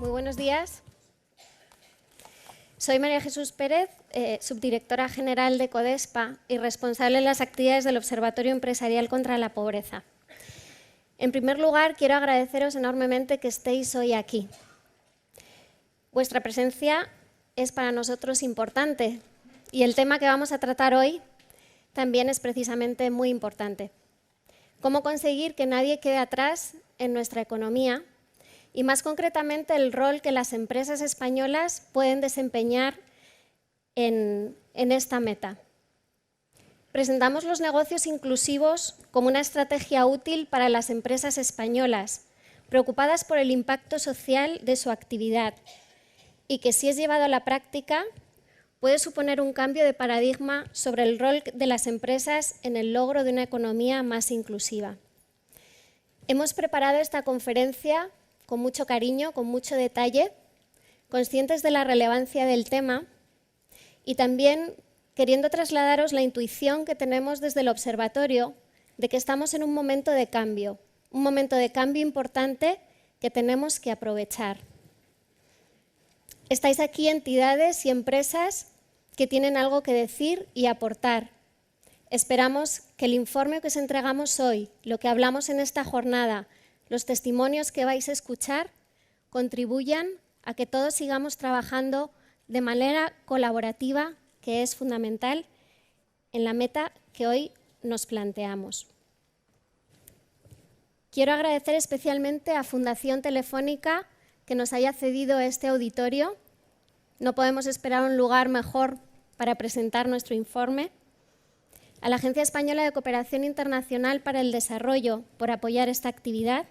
Muy buenos días. Soy María Jesús Pérez, subdirectora general de CODESPA y responsable de las actividades del Observatorio Empresarial contra la Pobreza. En primer lugar, quiero agradeceros enormemente que estéis hoy aquí. Vuestra presencia es para nosotros importante y el tema que vamos a tratar hoy también es precisamente muy importante. Cómo conseguir que nadie quede atrás en nuestra economía y, más concretamente, el rol que las empresas españolas pueden desempeñar en esta meta. Presentamos los negocios inclusivos como una estrategia útil para las empresas españolas, preocupadas por el impacto social de su actividad y que, si es llevado a la práctica, puede suponer un cambio de paradigma sobre el rol de las empresas en el logro de una economía más inclusiva. Hemos preparado esta conferencia con mucho cariño, con mucho detalle, conscientes de la relevancia del tema y también queriendo trasladaros la intuición que tenemos desde el observatorio de que estamos en un momento de cambio importante que tenemos que aprovechar. Estáis aquí entidades y empresas que tienen algo que decir y aportar. Esperamos que el informe que os entregamos hoy, lo que hablamos en esta jornada, los testimonios que vais a escuchar, contribuyan a que todos sigamos trabajando de manera colaborativa, que es fundamental, en la meta que hoy nos planteamos. Quiero agradecer especialmente a Fundación Telefónica que nos haya cedido este auditorio. No podemos esperar un lugar mejor para presentar nuestro informe. A la Agencia Española de Cooperación Internacional para el Desarrollo por apoyar esta actividad.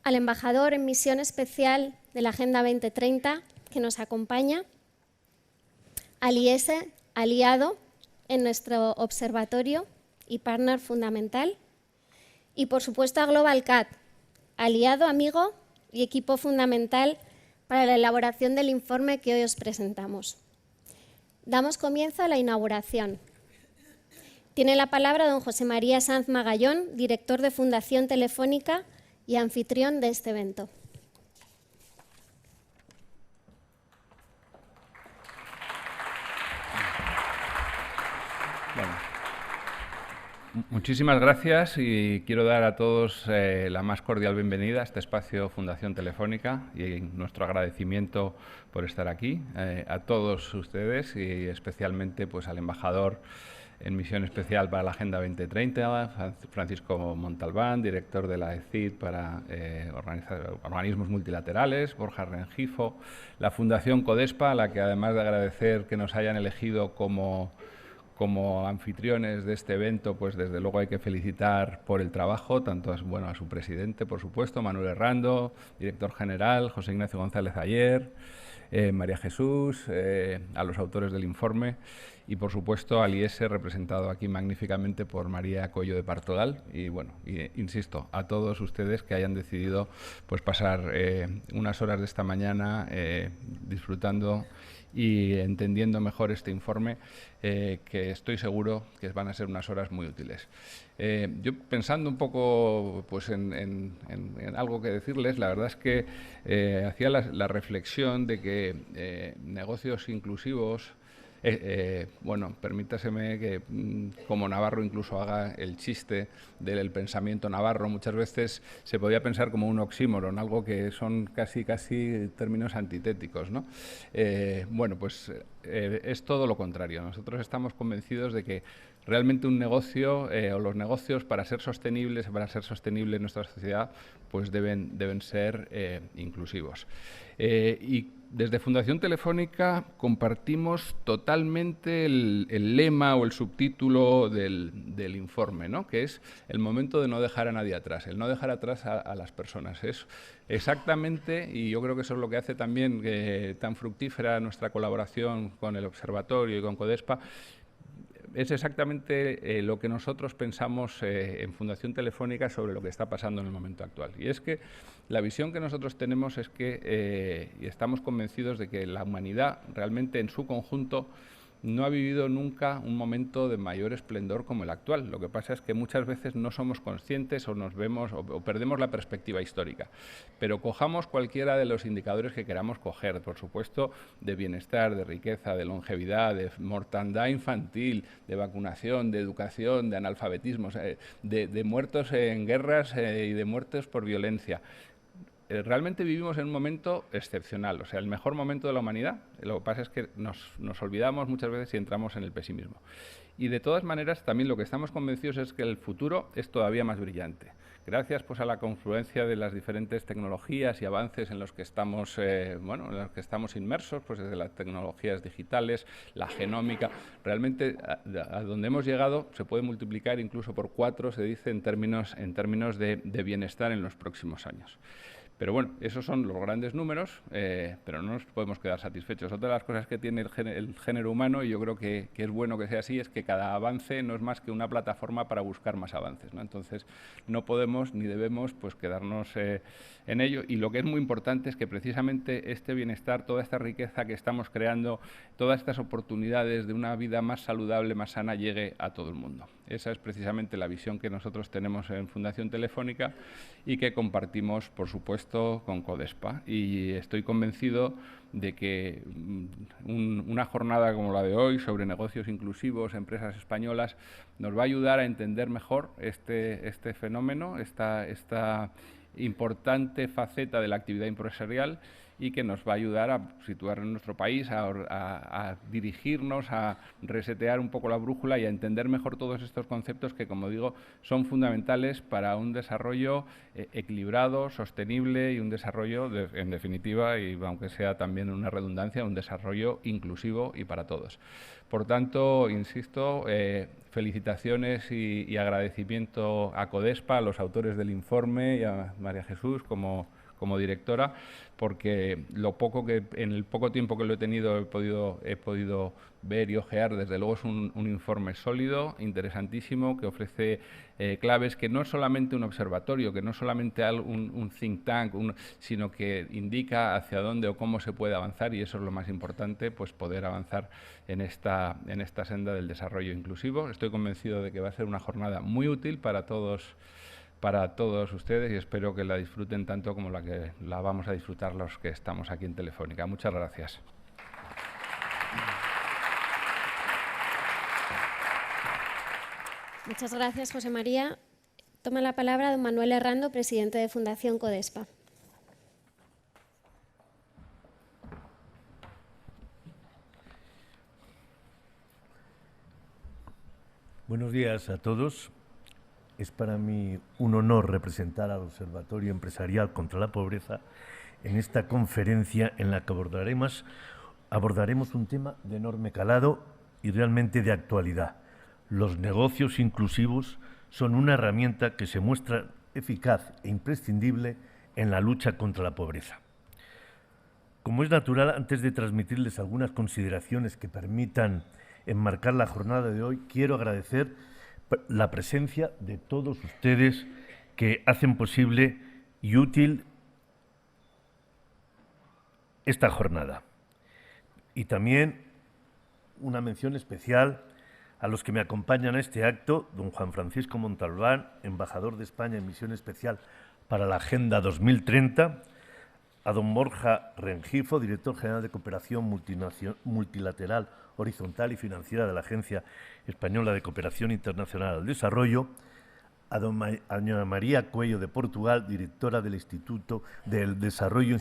Al embajador en misión especial de la Agenda 2030 que nos acompaña. Al IES, aliado en nuestro observatorio y partner fundamental. Y por supuesto a GlobalCat, aliado, amigo y equipo fundamental para la elaboración del informe que hoy os presentamos. Damos comienzo a la inauguración. Tiene la palabra don José María Sanz Magallón, director de Fundación Telefónica y anfitrión de este evento. Bueno, muchísimas gracias y quiero dar a todos la más cordial bienvenida a este espacio Fundación Telefónica y nuestro agradecimiento por estar aquí, a todos ustedes y especialmente pues, al embajador en misión especial para la Agenda 2030, Francisco Montalbán, director de la ECID para organismos multilaterales, Borja Rengifo, la Fundación CODESPA, a la que además de agradecer que nos hayan elegido como anfitriones de este evento, pues desde luego hay que felicitar por el trabajo, tanto a su presidente, por supuesto, Manuel Herrando, director general, José Ignacio González Ayer, María Jesús, a los autores del informe y, por supuesto, al IES, representado aquí magníficamente por María Coello de Partodal. Y, bueno, insisto, a todos ustedes que hayan decidido pues, pasar unas horas de esta mañana disfrutando y entendiendo mejor este informe, que estoy seguro que van a ser unas horas muy útiles. Yo pensando un poco pues, en algo que decirles, la verdad es que hacía la reflexión de que negocios inclusivos, bueno, permítaseme que como navarro incluso haga el chiste del pensamiento navarro. Muchas veces se podía pensar como un oxímoron, algo que son casi términos antitéticos, ¿no? Bueno, pues es todo lo contrario. Nosotros estamos convencidos de que realmente un negocio o los negocios para ser sostenible nuestra sociedad, pues deben ser inclusivos. Y desde Fundación Telefónica compartimos totalmente el lema o el subtítulo del informe, ¿no? Que es el momento de no dejar a nadie atrás, el no dejar atrás a las personas. Es exactamente, y yo creo que eso es lo que hace también tan fructífera nuestra colaboración con el Observatorio y con CODESPA, es exactamente lo que nosotros pensamos en Fundación Telefónica sobre lo que está pasando en el momento actual. Y es que la visión que nosotros tenemos es que, y estamos convencidos de que la humanidad realmente en su conjunto no ha vivido nunca un momento de mayor esplendor como el actual. Lo que pasa es que muchas veces no somos conscientes o nos vemos o perdemos la perspectiva histórica. Pero cojamos cualquiera de los indicadores que queramos coger, por supuesto, de bienestar, de riqueza, de longevidad, de mortandad infantil, de vacunación, de educación, de analfabetismo, de muertos en guerras y de muertos por violencia. Realmente vivimos en un momento excepcional, o sea, el mejor momento de la humanidad. Lo que pasa es que nos olvidamos muchas veces y entramos en el pesimismo. Y de todas maneras, también lo que estamos convencidos es que el futuro es todavía más brillante. Gracias pues, a la confluencia de las diferentes tecnologías y avances en los que estamos, en los que estamos inmersos, pues desde las tecnologías digitales, la genómica, realmente a donde hemos llegado se puede multiplicar incluso por 4, se dice, en términos de bienestar en los próximos años. Pero bueno, esos son los grandes números, pero no nos podemos quedar satisfechos. Otra de las cosas que tiene el género humano, y yo creo que es bueno que sea así, es que cada avance no es más que una plataforma para buscar más avances, ¿no? Entonces, no podemos ni debemos pues, quedarnos en ello. Y lo que es muy importante es que precisamente este bienestar, toda esta riqueza que estamos creando, todas estas oportunidades de una vida más saludable, más sana, llegue a todo el mundo. Esa es precisamente la visión que nosotros tenemos en Fundación Telefónica y que compartimos, por supuesto, con Codespa. Y estoy convencido de que una jornada como la de hoy sobre negocios inclusivos, empresas españolas, nos va a ayudar a entender mejor este fenómeno, esta importante faceta de la actividad empresarial, y que nos va a ayudar a situar en nuestro país, a dirigirnos, a resetear un poco la brújula y a entender mejor todos estos conceptos que, como digo, son fundamentales para un desarrollo equilibrado, sostenible y un desarrollo, en definitiva, y aunque sea también una redundancia, un desarrollo inclusivo y para todos. Por tanto, insisto, felicitaciones y agradecimiento a Codespa, a los autores del informe y a María Jesús como directora, porque en el poco tiempo que lo he tenido he podido ver y ojear. Desde luego es un informe sólido, interesantísimo, que ofrece claves, que no es solamente un observatorio, que no es solamente un think tank, sino que indica hacia dónde o cómo se puede avanzar, y eso es lo más importante, pues poder avanzar en esta senda del desarrollo inclusivo. Estoy convencido de que va a ser una jornada muy útil para todos ustedes, y espero que la disfruten tanto como la vamos a disfrutar los que estamos aquí en Telefónica. Muchas gracias. Muchas gracias, José María. Toma la palabra don Manuel Herrando, presidente de Fundación Codespa. Buenos días a todos. Es para mí un honor representar al Observatorio Empresarial contra la Pobreza en esta conferencia en la que abordaremos un tema de enorme calado y realmente de actualidad. Los negocios inclusivos son una herramienta que se muestra eficaz e imprescindible en la lucha contra la pobreza. Como es natural, antes de transmitirles algunas consideraciones que permitan enmarcar la jornada de hoy, quiero agradecer la presencia de todos ustedes que hacen posible y útil esta jornada. Y también una mención especial a los que me acompañan a este acto: don Juan Francisco Montalbán, embajador de España en misión especial para la Agenda 2030, a don Borja Rengifo, director general de Cooperación Multilateral, Horizontal y Financiera de la Agencia Española de Cooperación Internacional al Desarrollo, a doña María Cuello de Portugal, directora del Instituto de Desarrollo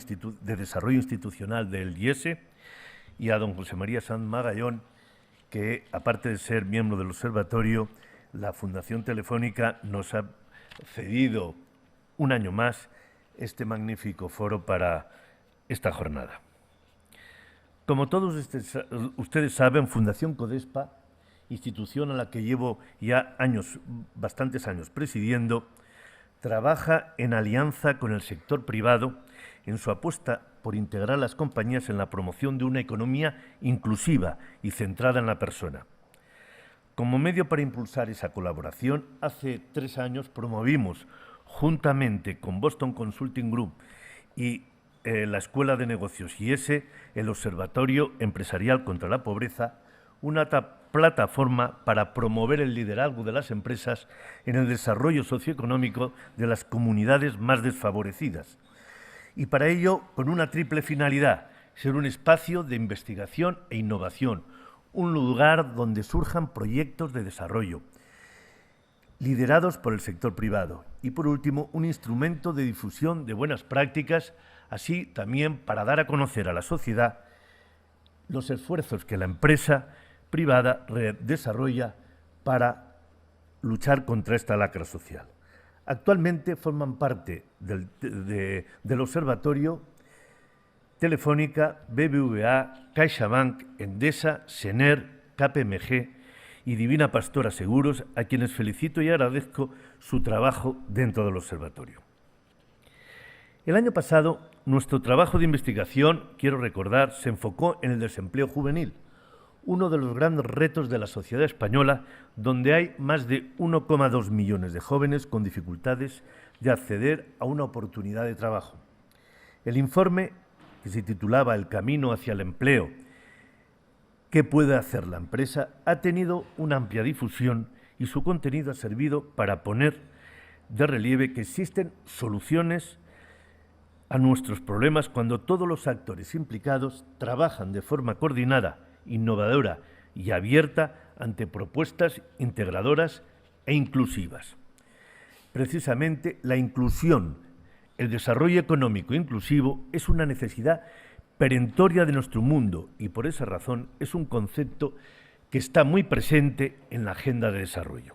Institucional del IESE, y a don José María Sanz Magallón, que, aparte de ser miembro del observatorio, la Fundación Telefónica nos ha cedido un año más este magnífico foro para esta jornada. Como todos ustedes saben, Fundación Codespa, institución a la que llevo ya bastantes años presidiendo, trabaja en alianza con el sector privado en su apuesta por integrar a las compañías en la promoción de una economía inclusiva y centrada en la persona. Como medio para impulsar esa colaboración, hace 3 años promovimos, juntamente con Boston Consulting Group y la Escuela de Negocios IESE, el Observatorio Empresarial contra la Pobreza, una plataforma para promover el liderazgo de las empresas en el desarrollo socioeconómico de las comunidades más desfavorecidas. Y para ello, con una triple finalidad: ser un espacio de investigación e innovación, un lugar donde surjan proyectos de desarrollo liderados por el sector privado y, por último, un instrumento de difusión de buenas prácticas, así también para dar a conocer a la sociedad los esfuerzos que la empresa privada desarrolla para luchar contra esta lacra social. Actualmente forman parte del observatorio Telefónica, BBVA, CaixaBank, Endesa, Sener, KPMG y Divina Pastora Seguros, a quienes felicito y agradezco su trabajo dentro del observatorio. El año pasado, nuestro trabajo de investigación, quiero recordar, se enfocó en el desempleo juvenil, uno de los grandes retos de la sociedad española, donde hay más de 1,2 millones de jóvenes con dificultades de acceder a una oportunidad de trabajo. El informe, que se titulaba El camino hacia el empleo, ¿qué puede hacer la empresa?, ha tenido una amplia difusión y su contenido ha servido para poner de relieve que existen soluciones a nuestros problemas cuando todos los actores implicados trabajan de forma coordinada, innovadora y abierta ante propuestas integradoras e inclusivas. Precisamente la inclusión, el desarrollo económico inclusivo es una necesidad perentoria de nuestro mundo y por esa razón es un concepto que está muy presente en la agenda de desarrollo.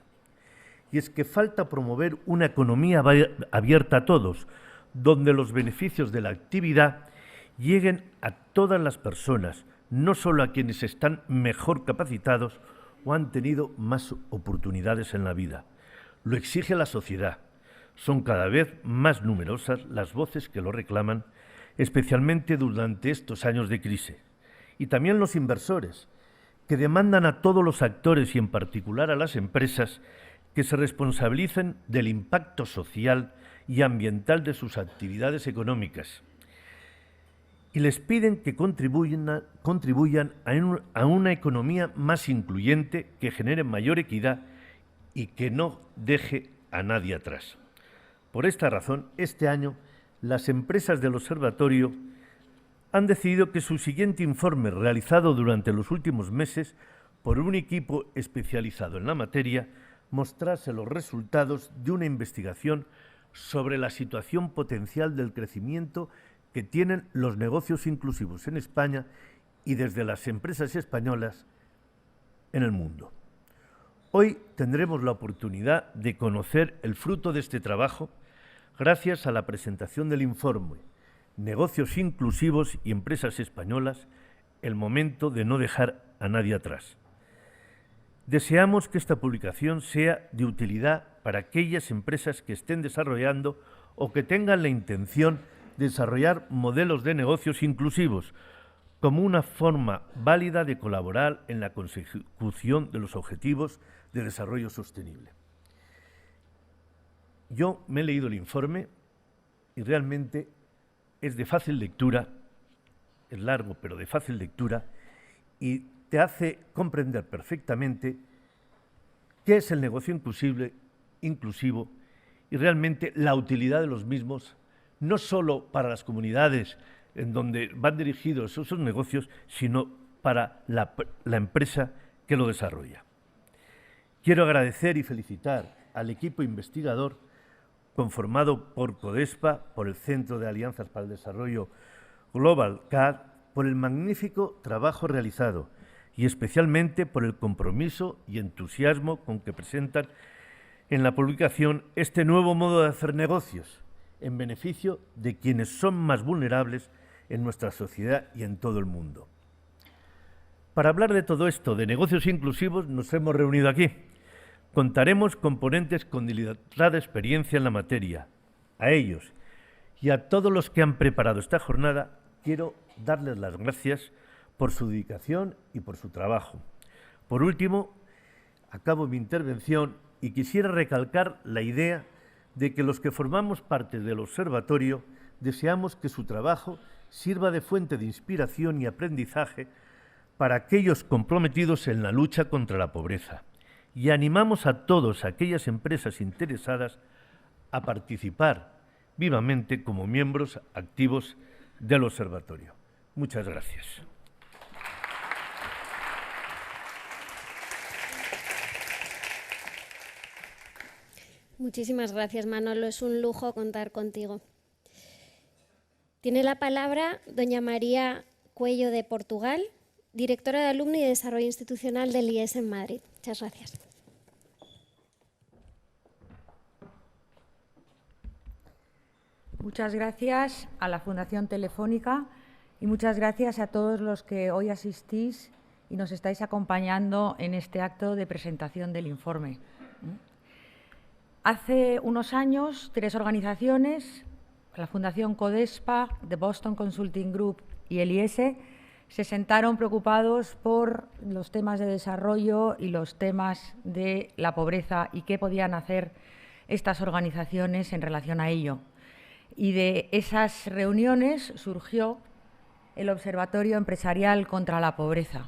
Y es que falta promover una economía abierta a todos, donde los beneficios de la actividad lleguen a todas las personas, no solo a quienes están mejor capacitados o han tenido más oportunidades en la vida. Lo exige la sociedad. Son cada vez más numerosas las voces que lo reclaman, especialmente durante estos años de crisis. Y también los inversores, que demandan a todos los actores y en particular a las empresas que se responsabilicen del impacto social y ambiental de sus actividades económicas. Y les piden que contribuyan a una economía más incluyente, que genere mayor equidad y que no deje a nadie atrás. Por esta razón, este año, las empresas del observatorio han decidido que su siguiente informe, realizado durante los últimos meses por un equipo especializado en la materia, mostrase los resultados de una investigación sobre la situación potencial del crecimiento que tienen los negocios inclusivos en España y desde las empresas españolas en el mundo. Hoy tendremos la oportunidad de conocer el fruto de este trabajo gracias a la presentación del informe Negocios inclusivos y empresas españolas, el momento de no dejar a nadie atrás. Deseamos que esta publicación sea de utilidad para aquellas empresas que estén desarrollando o que tengan la intención de desarrollar modelos de negocios inclusivos como una forma válida de colaborar en la consecución de los objetivos de desarrollo sostenible. Yo me he leído el informe y realmente es de fácil lectura, es largo pero de fácil lectura, y te hace comprender perfectamente qué es el negocio inclusivo y realmente la utilidad de los mismos, no solo para las comunidades en donde van dirigidos esos negocios, sino para la empresa que lo desarrolla. Quiero agradecer y felicitar al equipo investigador conformado por CODESPA, por el Centro de Alianzas para el Desarrollo Global CAD, por el magnífico trabajo realizado y especialmente por el compromiso y entusiasmo con que presentan en la publicación este nuevo modo de hacer negocios en beneficio de quienes son más vulnerables en nuestra sociedad y en todo el mundo. Para hablar de todo esto, de negocios inclusivos, nos hemos reunido aquí. Contaremos con ponentes con dilatada experiencia en la materia. A ellos y a todos los que han preparado esta jornada, quiero darles las gracias por su dedicación y por su trabajo. Por último, acabo mi intervención y quisiera recalcar la idea de que los que formamos parte del observatorio deseamos que su trabajo sirva de fuente de inspiración y aprendizaje para aquellos comprometidos en la lucha contra la pobreza y animamos a todas aquellas empresas interesadas a participar vivamente como miembros activos del observatorio. Muchas gracias. Muchísimas gracias, Manolo. Es un lujo contar contigo. Tiene la palabra doña María Cuello de Portugal, directora de Alumni y Desarrollo Institucional del IES en Madrid. Muchas gracias. Muchas gracias a la Fundación Telefónica y muchas gracias a todos los que hoy asistís y nos estáis acompañando en este acto de presentación del informe. Hace unos años, 3 organizaciones, la Fundación Codespa, The Boston Consulting Group y el IES, se sentaron preocupados por los temas de desarrollo y los temas de la pobreza y qué podían hacer estas organizaciones en relación a ello. Y de esas reuniones surgió el Observatorio Empresarial contra la Pobreza.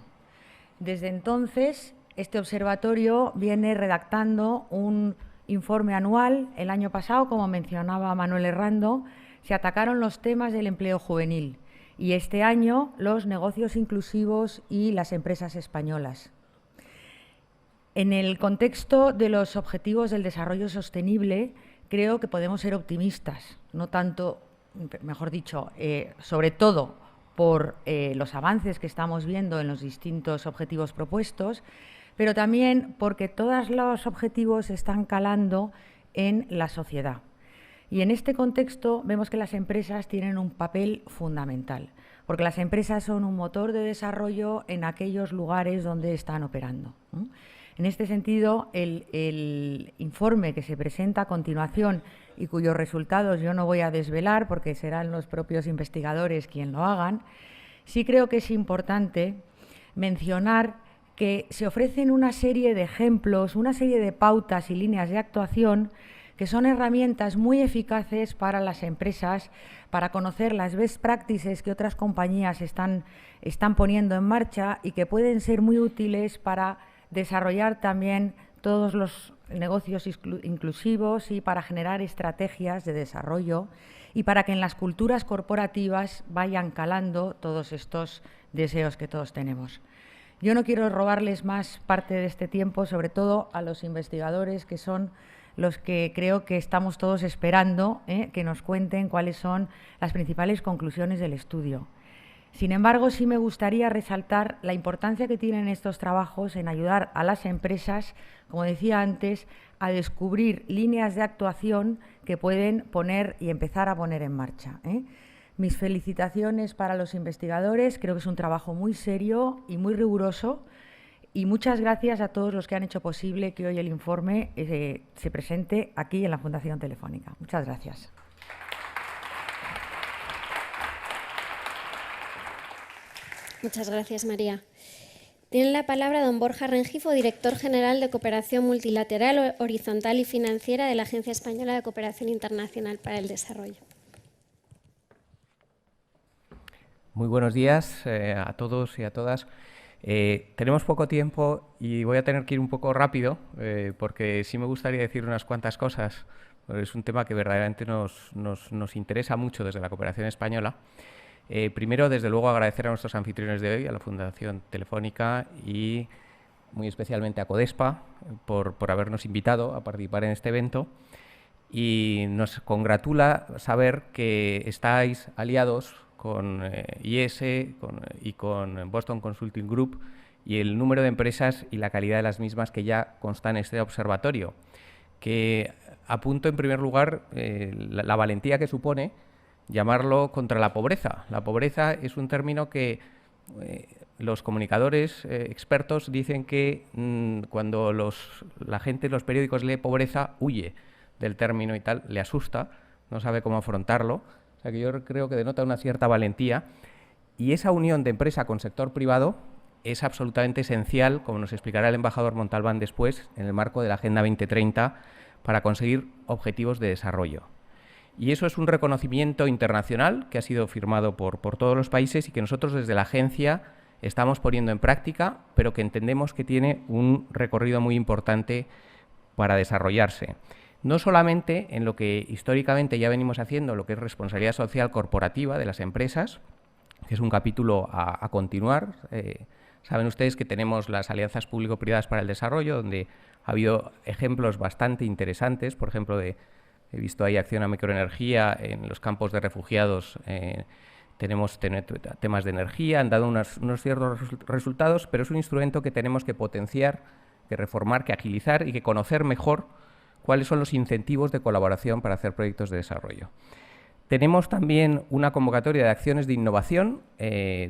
Desde entonces, este observatorio viene redactando un informe anual. El año pasado, como mencionaba Manuel Herrando, se atacaron los temas del empleo juvenil y este año los negocios inclusivos y las empresas españolas. En el contexto de los objetivos del desarrollo sostenible, creo que podemos ser optimistas, no tanto, mejor dicho, sobre todo por los avances que estamos viendo en los distintos objetivos propuestos, pero también porque todos los objetivos están calando en la sociedad. Y en este contexto vemos que las empresas tienen un papel fundamental, porque las empresas son un motor de desarrollo en aquellos lugares donde están operando. En este sentido, el informe que se presenta a continuación y cuyos resultados yo no voy a desvelar porque serán los propios investigadores quienes lo hagan, sí creo que es importante mencionar que se ofrecen una serie de ejemplos, una serie de pautas y líneas de actuación que son herramientas muy eficaces para las empresas, para conocer las best practices que otras compañías están poniendo en marcha y que pueden ser muy útiles para desarrollar también todos los negocios inclusivos y para generar estrategias de desarrollo y para que en las culturas corporativas vayan calando todos estos deseos que todos tenemos. Yo no quiero robarles más parte de este tiempo, sobre todo a los investigadores, que son los que creo que estamos todos esperando que nos cuenten cuáles son las principales conclusiones del estudio. Sin embargo, sí me gustaría resaltar la importancia que tienen estos trabajos en ayudar a las empresas, como decía antes, a descubrir líneas de actuación que pueden poner y empezar a poner en marcha. Mis felicitaciones para los investigadores, creo que es un trabajo muy serio y muy riguroso. Y muchas gracias a todos los que han hecho posible que hoy el informe se presente aquí en la Fundación Telefónica. Muchas gracias. Muchas gracias, María. Tiene la palabra don Borja Rengifo, director general de Cooperación Multilateral, Horizontal y Financiera de la Agencia Española de Cooperación Internacional para el Desarrollo. Muy buenos días a todos y a todas. Tenemos poco tiempo y voy a tener que ir un poco rápido porque sí me gustaría decir unas cuantas cosas. Es un tema que verdaderamente nos interesa mucho desde la cooperación española. Primero, desde luego, agradecer a nuestros anfitriones de hoy, a la Fundación Telefónica y muy especialmente a Codespa por habernos invitado a participar en este evento. Y nos congratula saber que estáis aliados con IES y con Boston Consulting Group y el número de empresas y la calidad de las mismas que ya constan en este observatorio, que apunto en primer lugar la valentía que supone llamarlo contra la pobreza. La pobreza es un término que los comunicadores expertos dicen que cuando la gente en los periódicos lee pobreza, huye del término y tal, le asusta, no sabe cómo afrontarlo. O sea que yo creo que denota una cierta valentía y esa unión de empresa con sector privado es absolutamente esencial, como nos explicará el embajador Montalbán después, en el marco de la Agenda 2030 para conseguir objetivos de desarrollo. Y eso es un reconocimiento internacional que ha sido firmado por todos los países y que nosotros desde la agencia estamos poniendo en práctica, pero que entendemos que tiene un recorrido muy importante para desarrollarse. No solamente en lo que históricamente ya venimos haciendo, lo que es responsabilidad social corporativa de las empresas, que es un capítulo a continuar. Saben ustedes que tenemos las alianzas público-privadas para el desarrollo, donde ha habido ejemplos bastante interesantes. Por ejemplo, he visto ahí acción a microenergía en los campos de refugiados. Tenemos temas de energía, han dado unos ciertos resultados, pero es un instrumento que tenemos que potenciar, que reformar, que agilizar y que conocer mejor cuáles son los incentivos de colaboración para hacer proyectos de desarrollo. Tenemos también una convocatoria de acciones de innovación,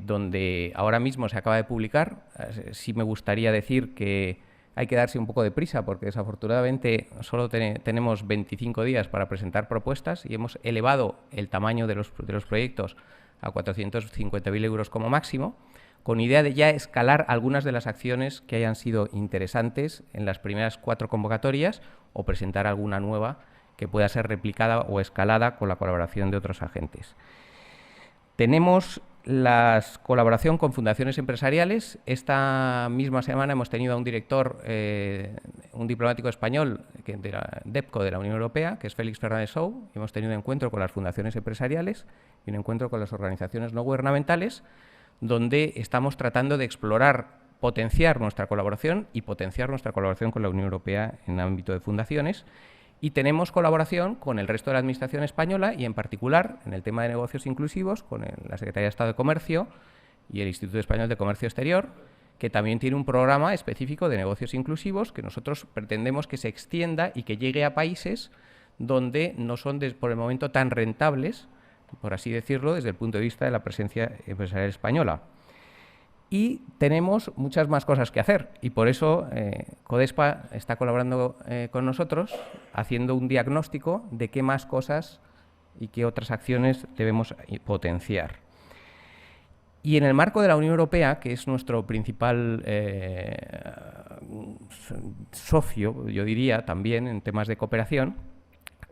donde ahora mismo se acaba de publicar. Sí me gustaría decir que hay que darse un poco de prisa, porque desafortunadamente solo tenemos 25 días para presentar propuestas y hemos elevado el tamaño de los proyectos a 450.000 euros como máximo, con idea de ya escalar algunas de las acciones que hayan sido interesantes en las primeras 4 convocatorias o presentar alguna nueva que pueda ser replicada o escalada con la colaboración de otros agentes. Tenemos la colaboración con fundaciones empresariales. Esta misma semana hemos tenido a un director, un diplomático español de la DEPCO de la Unión Europea, que es Félix Fernández Sou. Hemos tenido un encuentro con las fundaciones empresariales y un encuentro con las organizaciones no gubernamentales, donde estamos tratando de explorar, potenciar nuestra colaboración y potenciar nuestra colaboración con la Unión Europea en el ámbito de fundaciones. Y tenemos colaboración con el resto de la Administración española y, en particular, en el tema de negocios inclusivos, con la Secretaría de Estado de Comercio y el Instituto Español de Comercio Exterior, que también tiene un programa específico de negocios inclusivos que nosotros pretendemos que se extienda y que llegue a países donde no son, por el momento, tan rentables, por así decirlo, desde el punto de vista de la presencia empresarial española. Y tenemos muchas más cosas que hacer y por eso CODESPA está colaborando con nosotros, haciendo un diagnóstico de qué más cosas y qué otras acciones debemos potenciar. Y en el marco de la Unión Europea, que es nuestro principal socio, yo diría, también en temas de cooperación,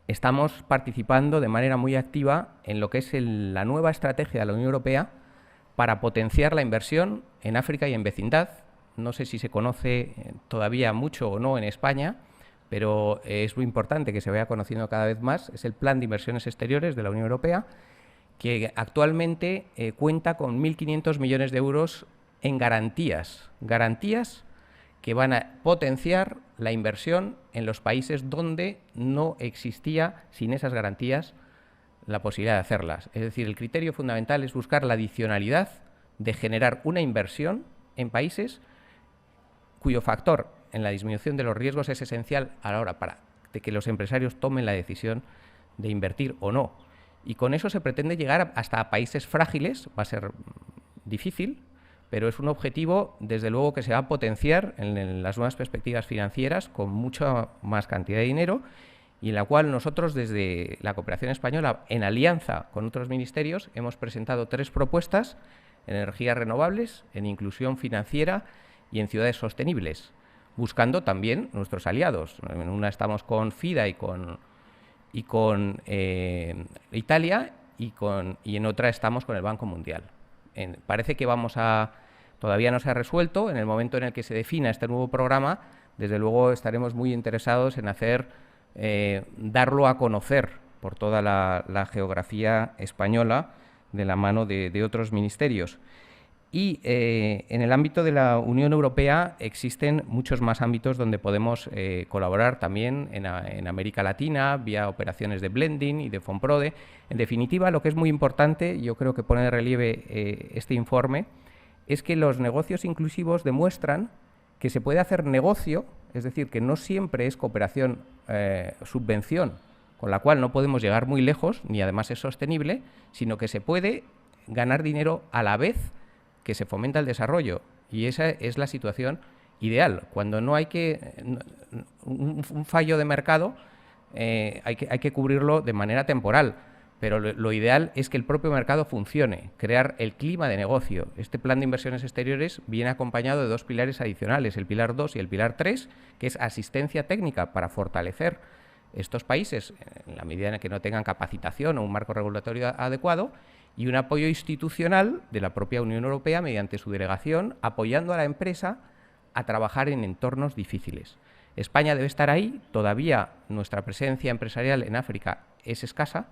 estamos participando de manera muy activa en lo que es la nueva estrategia de la Unión Europea para potenciar la inversión en África y en vecindad. No sé si se conoce todavía mucho o no en España, pero es muy importante que se vaya conociendo cada vez más. Es el Plan de Inversiones Exteriores de la Unión Europea, que actualmente cuenta con 1.500 millones de euros en garantías que van a potenciar la inversión en los países donde no existía, sin esas garantías, la posibilidad de hacerlas. Es decir, el criterio fundamental es buscar la adicionalidad de generar una inversión en países cuyo factor en la disminución de los riesgos es esencial a la hora de que los empresarios tomen la decisión de invertir o no. Y con eso se pretende llegar hasta países frágiles. Va a ser difícil, pero es un objetivo, desde luego, que se va a potenciar en las nuevas perspectivas financieras con mucha más cantidad de dinero, y en la cual nosotros, desde la cooperación española, en alianza con otros ministerios, hemos presentado 3 propuestas en energías renovables, en inclusión financiera y en ciudades sostenibles, buscando también nuestros aliados. En una estamos con FIDA y con Italia, y en otra estamos con el Banco Mundial. Parece que todavía no se ha resuelto. En el momento en el que se defina este nuevo programa, desde luego estaremos muy interesados en darlo a conocer por toda la geografía española de la mano de otros ministerios. Y en el ámbito de la Unión Europea existen muchos más ámbitos donde podemos colaborar también en América Latina, vía operaciones de blending y de Fonprode. En definitiva, lo que es muy importante, yo creo que pone de relieve este informe, es que los negocios inclusivos demuestran que se puede hacer negocio, es decir, que no siempre es cooperación, subvención, con la cual no podemos llegar muy lejos, ni además es sostenible, sino que se puede ganar dinero a la vez que se fomenta el desarrollo. Y esa es la situación ideal. Cuando no hay un fallo de mercado, hay que cubrirlo de manera temporal. Pero lo ideal es que el propio mercado funcione, crear el clima de negocio. Este plan de inversiones exteriores viene acompañado de 2 pilares adicionales, el pilar 2 y el pilar 3, que es asistencia técnica para fortalecer estos países en la medida en que no tengan capacitación o un marco regulatorio adecuado, y un apoyo institucional de la propia Unión Europea mediante su delegación, apoyando a la empresa a trabajar en entornos difíciles. España debe estar ahí, todavía nuestra presencia empresarial en África es escasa.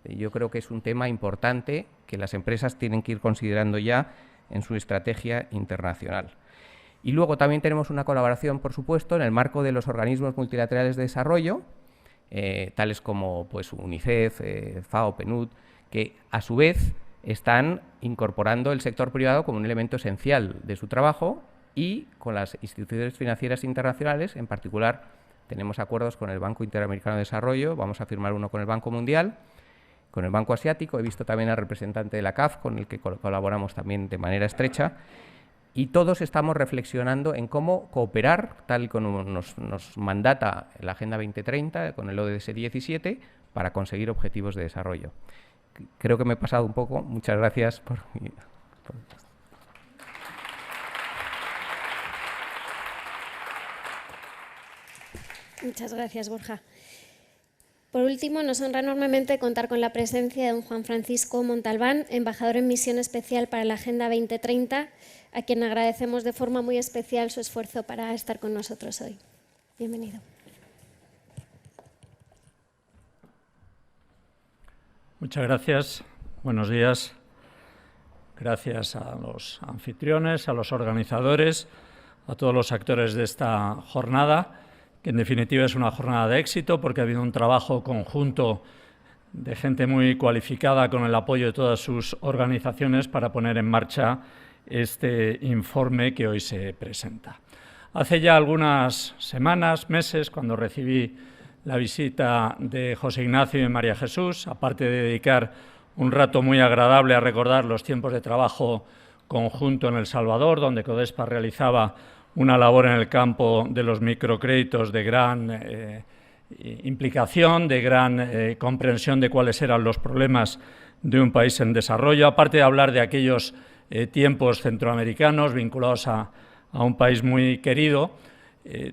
Yo creo que es un tema importante que las empresas tienen que ir considerando ya en su estrategia internacional. Y luego también tenemos una colaboración, por supuesto, en el marco de los organismos multilaterales de desarrollo, tales como pues, UNICEF, FAO, PNUD, que a su vez están incorporando el sector privado como un elemento esencial de su trabajo, y con las instituciones financieras internacionales, en particular tenemos acuerdos con el Banco Interamericano de Desarrollo, vamos a firmar uno con el Banco Mundial, con el Banco Asiático, he visto también al representante de la CAF, con el que colaboramos también de manera estrecha, y todos estamos reflexionando en cómo cooperar, tal y como nos mandata la Agenda 2030, con el ODS 17, para conseguir objetivos de desarrollo. Creo que me he pasado un poco. Muchas gracias por Muchas gracias, Borja. Por último, nos honra enormemente contar con la presencia de don Juan Francisco Montalbán, embajador en misión especial para la Agenda 2030, a quien agradecemos de forma muy especial su esfuerzo para estar con nosotros hoy. Bienvenido. Muchas gracias. Buenos días. Gracias a los anfitriones, a los organizadores, a todos los actores de esta jornada, que en definitiva es una jornada de éxito porque ha habido un trabajo conjunto de gente muy cualificada con el apoyo de todas sus organizaciones para poner en marcha este informe que hoy se presenta. Hace ya algunas semanas, meses, cuando recibí la visita de José Ignacio y María Jesús, aparte de dedicar un rato muy agradable a recordar los tiempos de trabajo conjunto en El Salvador, donde Codespa realizaba una labor en el campo de los microcréditos de gran implicación, de gran comprensión de cuáles eran los problemas de un país en desarrollo, aparte de hablar de aquellos tiempos centroamericanos vinculados a un país muy querido.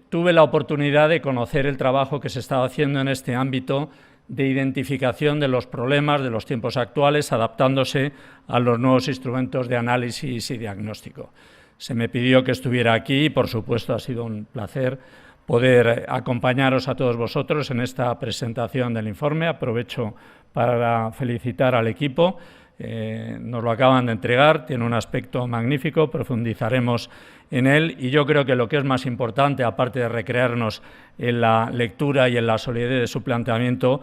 Tuve la oportunidad de conocer el trabajo que se estaba haciendo en este ámbito de identificación de los problemas de los tiempos actuales, adaptándose a los nuevos instrumentos de análisis y diagnóstico. Se me pidió que estuviera aquí y, por supuesto, ha sido un placer poder acompañaros a todos vosotros en esta presentación del informe. Aprovecho para felicitar al equipo. Nos lo acaban de entregar, tiene un aspecto magnífico, profundizaremos en él y yo creo que lo que es más importante, aparte de recrearnos en la lectura y en la solidez de su planteamiento,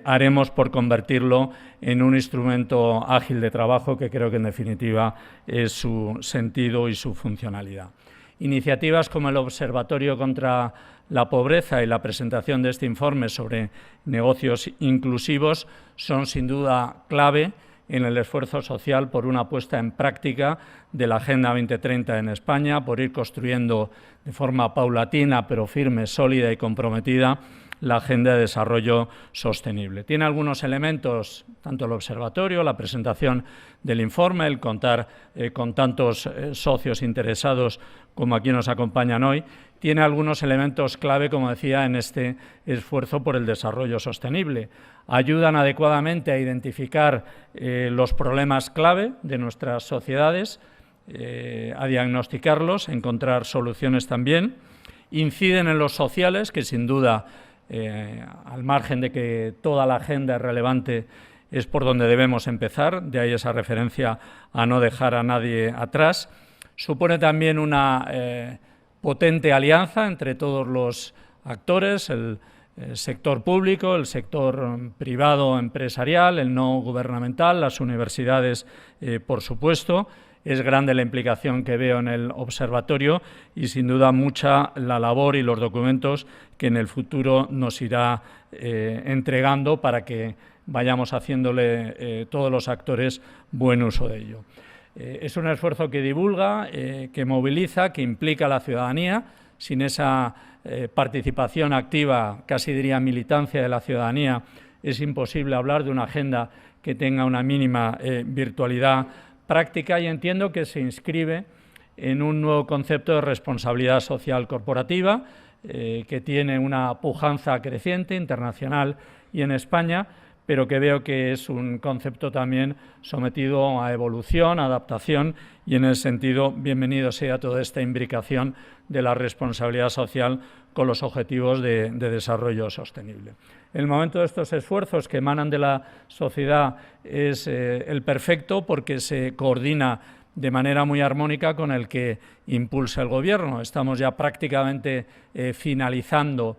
haremos por convertirlo en un instrumento ágil de trabajo que creo que en definitiva es su sentido y su funcionalidad. Iniciativas como el Observatorio contra la Pobreza y la presentación de este informe sobre negocios inclusivos son sin duda clave en el esfuerzo social por una puesta en práctica de la Agenda 2030 en España, por ir construyendo de forma paulatina, pero firme, sólida y comprometida, la Agenda de Desarrollo Sostenible. Tiene algunos elementos, tanto el observatorio, la presentación del informe, el contar con tantos socios interesados como aquí nos acompañan hoy, tiene algunos elementos clave, como decía, en este esfuerzo por el desarrollo sostenible. Ayudan adecuadamente a identificar los problemas clave de nuestras sociedades, a diagnosticarlos, a encontrar soluciones también. Inciden en los sociales, que sin duda, al margen de que toda la agenda es relevante, es por donde debemos empezar, de ahí esa referencia a no dejar a nadie atrás. Supone también una potente alianza entre todos los actores, el sector público, el sector privado empresarial, el no gubernamental, las universidades, por supuesto. Es grande la implicación que veo en el observatorio y sin duda mucha la labor y los documentos que en el futuro nos irá entregando para que vayamos haciéndole todos los actores buen uso de ello. Es un esfuerzo que divulga, que moviliza, que implica a la ciudadanía. Sin esa participación activa, casi diría militancia de la ciudadanía, es imposible hablar de una agenda que tenga una mínima virtualidad práctica, y entiendo que se inscribe en un nuevo concepto de responsabilidad social corporativa que tiene una pujanza creciente internacional y en España, pero que veo que es un concepto también sometido a evolución, a adaptación, y en ese sentido, bienvenido sea toda esta imbricación de la responsabilidad social con los objetivos de desarrollo sostenible. El momento de estos esfuerzos que emanan de la sociedad es el perfecto, porque se coordina de manera muy armónica con el que impulsa el Gobierno. Estamos ya prácticamente finalizando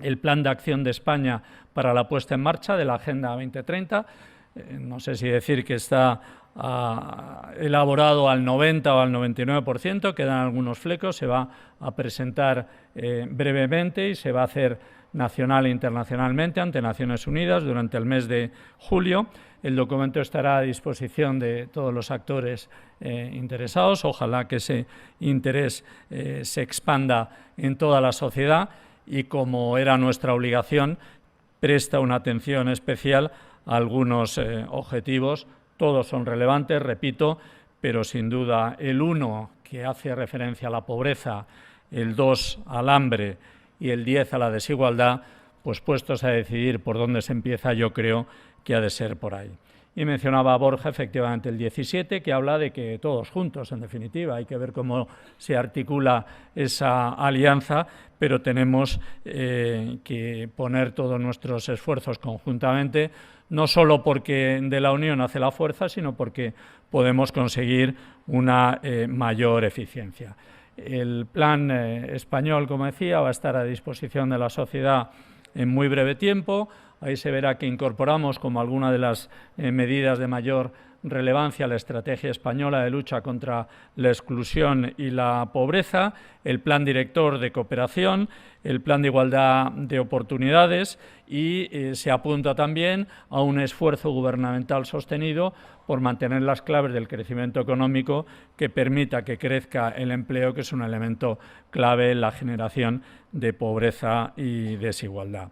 el Plan de Acción de España para la puesta en marcha de la Agenda 2030. No sé si decir que está elaborado al 90 o al 99%, quedan algunos flecos, se va a presentar brevemente y se va a hacer nacional e internacionalmente ante Naciones Unidas durante el mes de julio. El documento estará a disposición de todos los actores interesados. Ojalá que ese interés se expanda en toda la sociedad y, como era nuestra obligación, presta una atención especial a algunos objetivos. Todos son relevantes, repito, pero sin duda el 1, que hace referencia a la pobreza, el 2 al hambre y el 10 a la desigualdad, pues puestos a decidir por dónde se empieza, yo creo que ha de ser por ahí. Y mencionaba a Borja efectivamente el 17, que habla de que todos juntos, en definitiva, hay que ver cómo se articula esa alianza, pero tenemos que poner todos nuestros esfuerzos conjuntamente, no solo porque de la unión hace la fuerza, sino porque podemos conseguir una mayor eficiencia. El plan español, como decía, va a estar a disposición de la sociedad en muy breve tiempo. Ahí se verá que incorporamos como alguna de las medidas de mayor relevancia a la estrategia española de lucha contra la exclusión y la pobreza, el plan director de cooperación, el plan de igualdad de oportunidades y se apunta también a un esfuerzo gubernamental sostenido por mantener las claves del crecimiento económico que permita que crezca el empleo, que es un elemento clave en la generación de pobreza y desigualdad.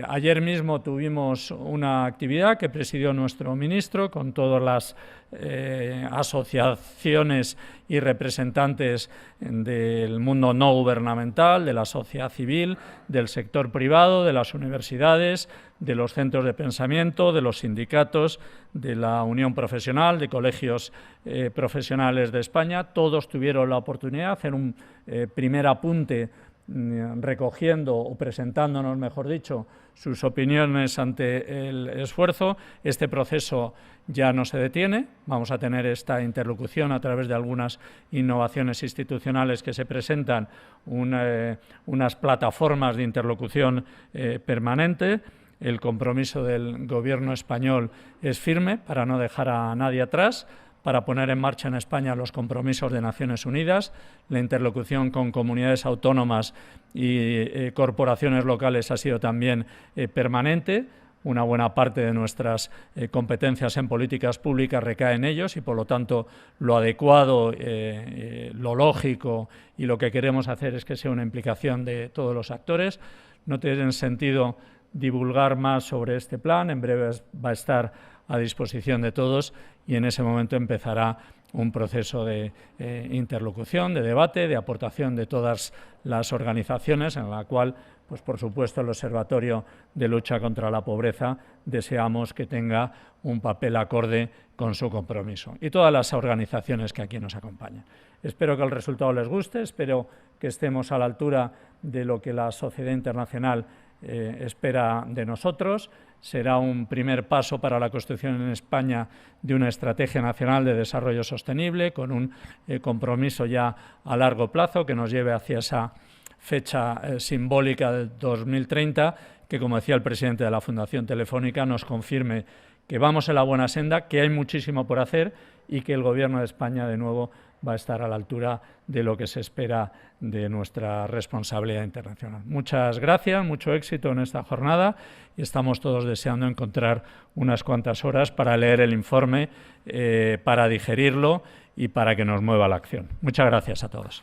Ayer mismo tuvimos una actividad que presidió nuestro ministro con todas las asociaciones y representantes del mundo no gubernamental, de la sociedad civil, del sector privado, de las universidades, de los centros de pensamiento, de los sindicatos, de la Unión Profesional, de colegios profesionales de España. Todos tuvieron la oportunidad de hacer un primer apunte recogiendo o presentándonos, mejor dicho, sus opiniones ante el esfuerzo. Este proceso ya no se detiene, vamos a tener esta interlocución a través de algunas innovaciones institucionales que se presentan, unas plataformas de interlocución permanente. El compromiso del Gobierno español es firme para no dejar a nadie atrás, para poner en marcha en España los compromisos de Naciones Unidas. La interlocución con comunidades autónomas y corporaciones locales ha sido también permanente. Una buena parte de nuestras competencias en políticas públicas recae en ellos y, por lo tanto, lo adecuado, lo lógico y lo que queremos hacer es que sea una implicación de todos los actores. No tiene sentido divulgar más sobre este plan, en breve va a estar a disposición de todos y en ese momento empezará un proceso de interlocución, de debate, de aportación de todas las organizaciones, en la cual, pues por supuesto, el Observatorio de Lucha contra la Pobreza deseamos que tenga un papel acorde con su compromiso, y todas las organizaciones que aquí nos acompañan. Espero que el resultado les guste, espero que estemos a la altura de lo que la sociedad internacional espera de nosotros. Será un primer paso para la construcción en España de una estrategia nacional de desarrollo sostenible con un compromiso ya a largo plazo que nos lleve hacia esa fecha simbólica del 2030, que, como decía el presidente de la Fundación Telefónica, nos confirme que vamos en la buena senda, que hay muchísimo por hacer y que el Gobierno de España, de nuevo, va a estar a la altura de lo que se espera de nuestra responsabilidad internacional. Muchas gracias, mucho éxito en esta jornada y estamos todos deseando encontrar unas cuantas horas para leer el informe, para digerirlo y para que nos mueva la acción. Muchas gracias a todos.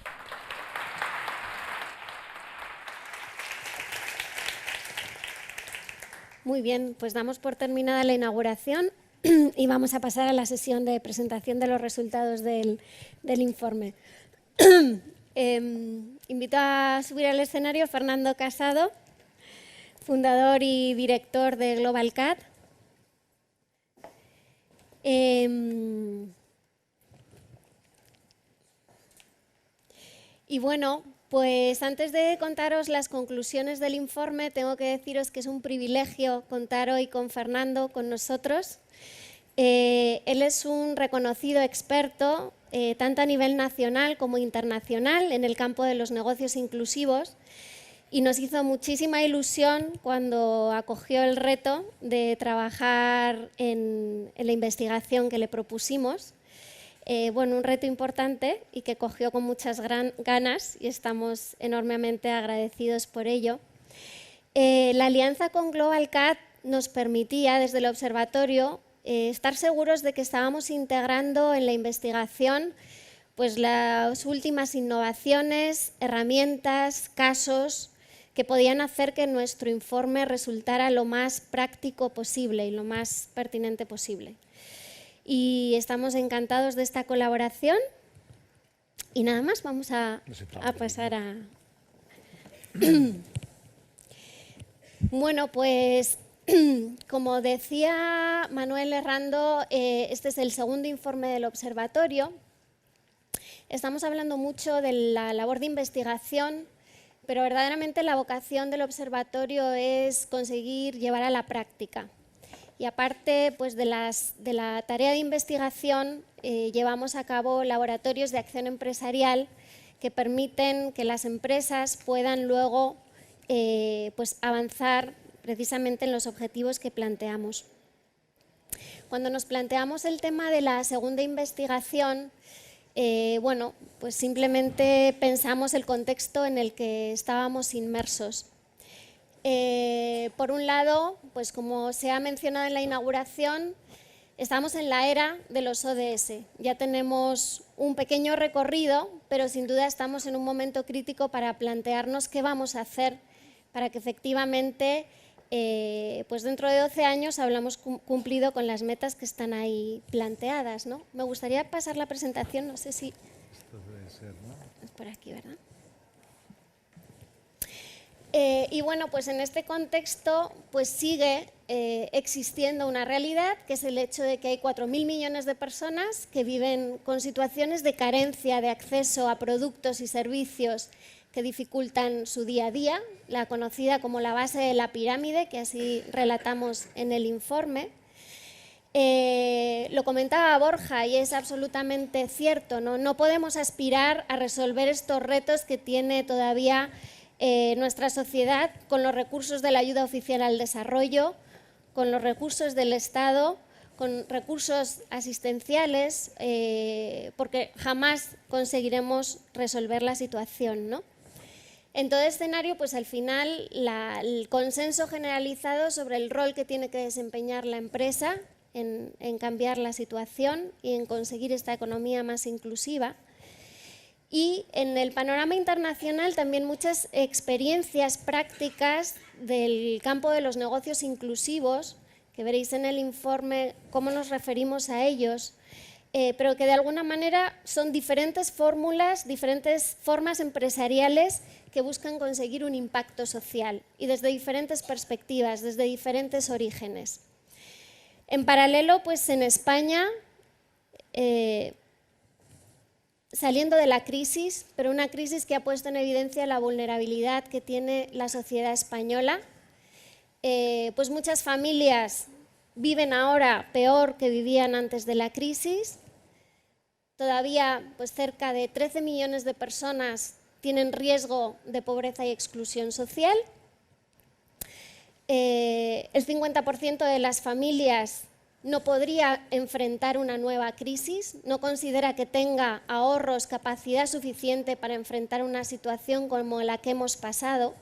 Muy bien, pues damos por terminada la inauguración y vamos a pasar a la sesión de presentación de los resultados del informe. Invito a subir al escenario a Fernando Casado, fundador y director de GlobalCat. Y bueno, pues antes de contaros las conclusiones del informe, tengo que deciros que es un privilegio contar hoy con Fernando, con nosotros. Él es un reconocido experto, tanto a nivel nacional como internacional, en el campo de los negocios inclusivos, y nos hizo muchísima ilusión cuando acogió el reto de trabajar en la investigación que le propusimos. Bueno, un reto importante y que cogió con muchas ganas y estamos enormemente agradecidos por ello. La alianza con GlobalCat nos permitía, desde el observatorio, estar seguros de que estábamos integrando en la investigación pues, las últimas innovaciones, herramientas, casos que podían hacer que nuestro informe resultara lo más práctico posible y lo más pertinente posible. Y estamos encantados de esta colaboración. Y nada más, vamos a pasar a... Bueno, pues como decía Manuel Herrando, este es el segundo informe del observatorio. Estamos hablando mucho de la labor de investigación, pero verdaderamente la vocación del observatorio es conseguir llevar a la práctica. Y aparte pues, de la tarea de investigación, llevamos a cabo laboratorios de acción empresarial que permiten que las empresas puedan luego pues, avanzar precisamente en los objetivos que planteamos. Cuando nos planteamos el tema de la segunda investigación, bueno, pues simplemente pensamos el contexto en el que estábamos inmersos. Por un lado, pues como se ha mencionado en la inauguración, estamos en la era de los ODS. Ya tenemos un pequeño recorrido, pero sin duda estamos en un momento crítico para plantearnos qué vamos a hacer para que efectivamente, pues dentro de 12 años hablamos cumplido con las metas que están ahí planteadas, ¿no? Me gustaría pasar la presentación, no sé si... Esto debe ser, ¿no? Es por aquí, ¿verdad? Y bueno, pues en este contexto pues sigue existiendo una realidad, que es el hecho de que hay 4.000 millones de personas que viven con situaciones de carencia de acceso a productos y servicios que dificultan su día a día, la conocida como la base de la pirámide, que así relatamos en el informe. Lo comentaba Borja y es absolutamente cierto, ¿no? No podemos aspirar a resolver estos retos que tiene todavía nuestra sociedad con los recursos de la ayuda oficial al desarrollo, con los recursos del Estado, con recursos asistenciales, porque jamás conseguiremos resolver la situación, ¿no? En todo escenario, pues al final, el consenso generalizado sobre el rol que tiene que desempeñar la empresa en cambiar la situación y en conseguir esta economía más inclusiva. Y en el panorama internacional también muchas experiencias prácticas del campo de los negocios inclusivos, que veréis en el informe cómo nos referimos a ellos, pero que de alguna manera son diferentes fórmulas, diferentes formas empresariales que buscan conseguir un impacto social y desde diferentes perspectivas, desde diferentes orígenes. En paralelo, pues en España, saliendo de la crisis, pero una crisis que ha puesto en evidencia la vulnerabilidad que tiene la sociedad española, pues muchas familias viven ahora peor que vivían antes de la crisis. Todavía pues cerca de 13 millones de personas tienen riesgo de pobreza y exclusión social. El 50% de las familias no podría enfrentar una nueva crisis, no considera que tenga ahorros, capacidad suficiente para enfrentar una situación como la que hemos pasado.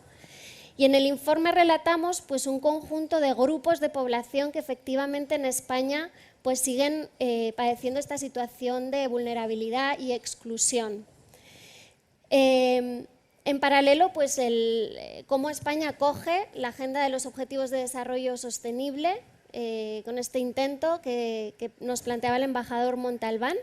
Y en el informe relatamos pues, un conjunto de grupos de población que efectivamente en España pues, siguen padeciendo esta situación de vulnerabilidad y exclusión. En paralelo, pues cómo España acoge la Agenda de los Objetivos de Desarrollo Sostenible con este intento que nos planteaba el embajador Montalbán,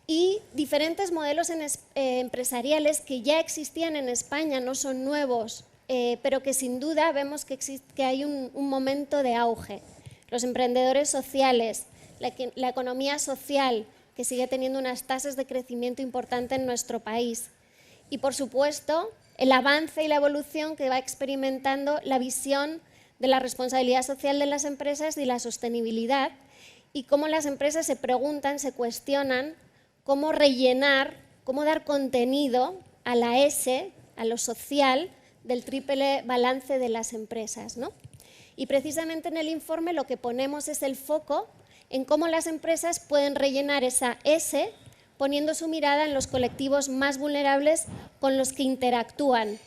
y diferentes modelos empresariales que ya existían en España, no son nuevos, pero que sin duda vemos que hay un momento de auge. Los emprendedores sociales, la economía social, que sigue teniendo unas tasas de crecimiento importante en nuestro país. Y, por supuesto, el avance y la evolución que va experimentando la visión de la responsabilidad social de las empresas y la sostenibilidad, y cómo las empresas se preguntan, se cuestionan cómo rellenar, cómo dar contenido a la S, a lo social, del triple balance de las empresas, ¿no? Y precisamente en el informe lo que ponemos es el foco en cómo las empresas pueden rellenar esa S poniendo su mirada en los colectivos más vulnerables con los que interactúan.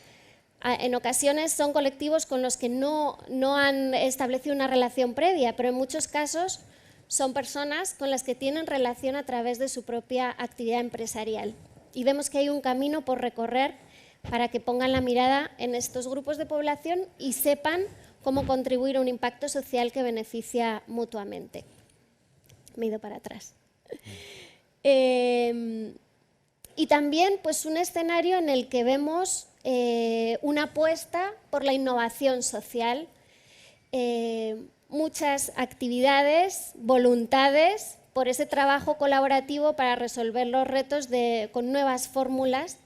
En ocasiones son colectivos con los que no han establecido una relación previa, pero en muchos casos son personas con las que tienen relación a través de su propia actividad empresarial. Y vemos que hay un camino por recorrer para que pongan la mirada en estos grupos de población y sepan cómo contribuir a un impacto social que beneficia mutuamente. Me he ido para atrás. Y también pues, un escenario en el que vemos una apuesta por la innovación social, muchas actividades, voluntades por ese trabajo colaborativo para resolver los retos con nuevas fórmulas.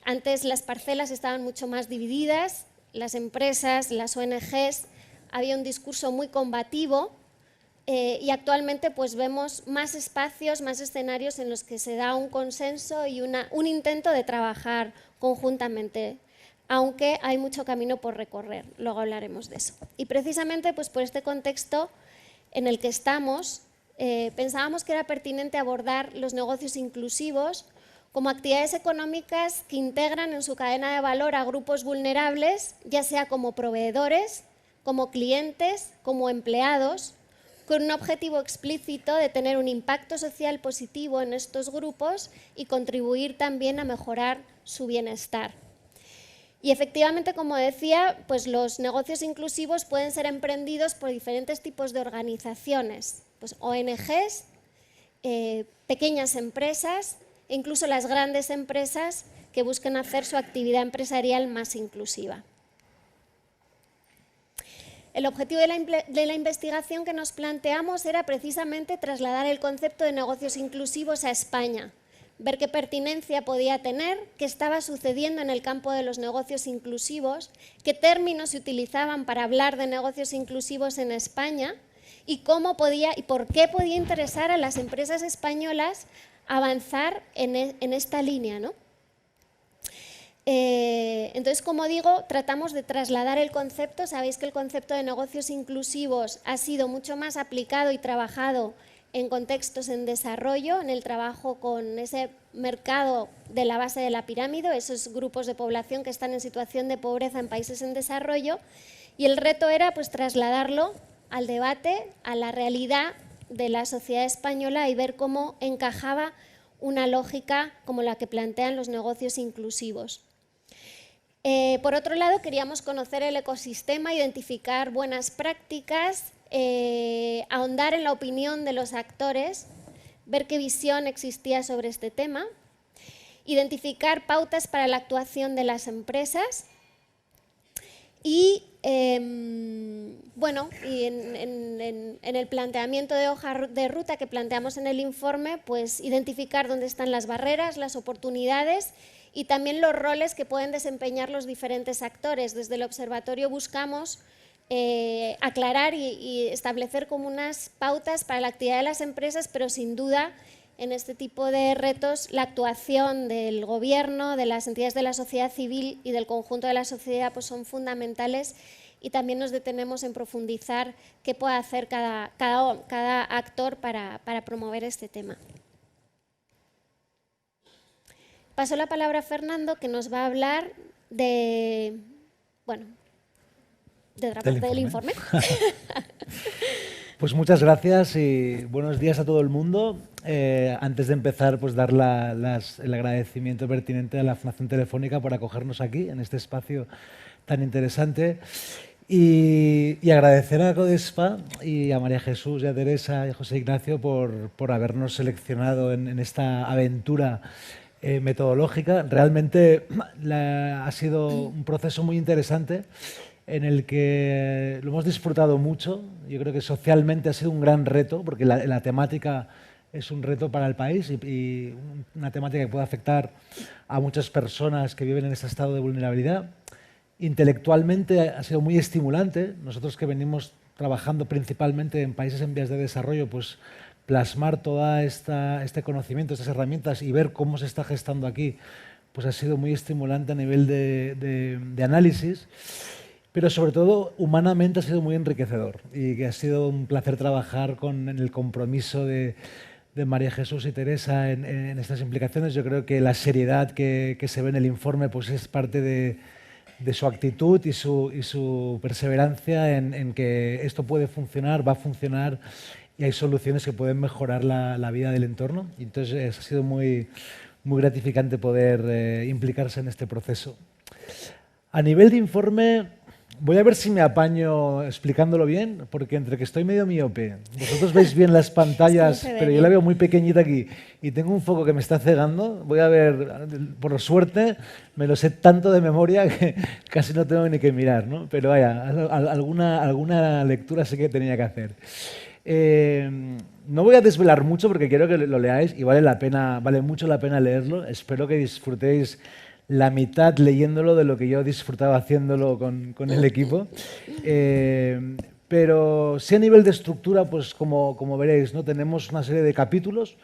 Antes las parcelas estaban mucho más divididas, las empresas, las ONGs, había un discurso muy combativo y actualmente pues vemos más espacios, más escenarios en los que se da un consenso y un intento de trabajar conjuntamente, aunque hay mucho camino por recorrer, luego hablaremos de eso. Y precisamente pues por este contexto en el que estamos, pensábamos que era pertinente abordar los negocios inclusivos como actividades económicas que integran en su cadena de valor a grupos vulnerables, ya sea como proveedores, como clientes, como empleados, con un objetivo explícito de tener un impacto social positivo en estos grupos y contribuir también a mejorar su bienestar. Y efectivamente, como decía, pues los negocios inclusivos pueden ser emprendidos por diferentes tipos de organizaciones, pues ONGs, pequeñas empresas, e incluso las grandes empresas que busquen hacer su actividad empresarial más inclusiva. El objetivo de la investigación que nos planteamos era precisamente trasladar el concepto de negocios inclusivos a España, ver qué pertinencia podía tener, qué estaba sucediendo en el campo de los negocios inclusivos, qué términos se utilizaban para hablar de negocios inclusivos en España y cómo podía y por qué podía interesar a las empresas españolas avanzar en esta línea, ¿no? Entonces, como digo, tratamos de trasladar el concepto. Sabéis que el concepto de negocios inclusivos ha sido mucho más aplicado y trabajado en contextos en desarrollo, en el trabajo con ese mercado de la base de la pirámide, esos grupos de población que están en situación de pobreza en países en desarrollo, y el reto era pues, trasladarlo al debate, a la realidad de la sociedad española y ver cómo encajaba una lógica como la que plantean los negocios inclusivos. Por otro lado, queríamos conocer el ecosistema, identificar buenas prácticas, ahondar en la opinión de los actores, ver qué visión existía sobre este tema, identificar pautas para la actuación de las empresas y, bueno, y en el planteamiento de hoja de ruta que planteamos en el informe, pues identificar dónde están las barreras, las oportunidades y también los roles que pueden desempeñar los diferentes actores. Desde el observatorio buscamos aclarar y establecer como unas pautas para la actividad de las empresas, pero sin duda en este tipo de retos la actuación del gobierno, de las entidades de la sociedad civil y del conjunto de la sociedad pues son fundamentales y también nos detenemos en profundizar qué puede hacer cada actor para promover este tema. Paso la palabra a Fernando, que nos va a hablar de, bueno, de otra parte del informe. Pues muchas gracias y buenos días a todo el mundo. Antes de empezar, pues dar el agradecimiento pertinente a la Fundación Telefónica por acogernos aquí, en este espacio tan interesante. Y agradecer a Codespa y a María Jesús y a Teresa y a José Ignacio por habernos seleccionado en esta aventura metodológica. Realmente ha sido un proceso muy interesante en el que lo hemos disfrutado mucho. Yo creo que socialmente ha sido un gran reto, porque la temática es un reto para el país y una temática que puede afectar a muchas personas que viven en este estado de vulnerabilidad. Intelectualmente ha sido muy estimulante. Nosotros que venimos trabajando principalmente en países en vías de desarrollo, pues plasmar todo este conocimiento, estas herramientas y ver cómo se está gestando aquí, pues ha sido muy estimulante a nivel de análisis. Pero sobre todo, humanamente ha sido muy enriquecedor y que ha sido un placer trabajar en el compromiso de María Jesús y Teresa en estas implicaciones. Yo creo que la seriedad que se ve en el informe pues es parte de su actitud y su perseverancia en que esto puede funcionar, va a funcionar y hay soluciones que pueden mejorar la vida del entorno. Y entonces ha sido muy, muy gratificante poder implicarse en este proceso. A nivel de informe, voy a ver si me apaño explicándolo bien, porque entre que estoy medio miope, vosotros veis bien las pantallas, pero yo la veo muy pequeñita aquí y tengo un foco que me está cegando. Voy a ver, por suerte, me lo sé tanto de memoria que casi no tengo ni que mirar, ¿no? Pero vaya, alguna lectura sé que tenía que hacer. No voy a desvelar mucho porque quiero que lo leáis y vale mucho la pena leerlo. Espero que disfrutéis la mitad leyéndolo de lo que yo disfrutaba haciéndolo con el equipo. Pero sí, a nivel de estructura, pues como veréis, ¿no? Tenemos una serie de capítulos.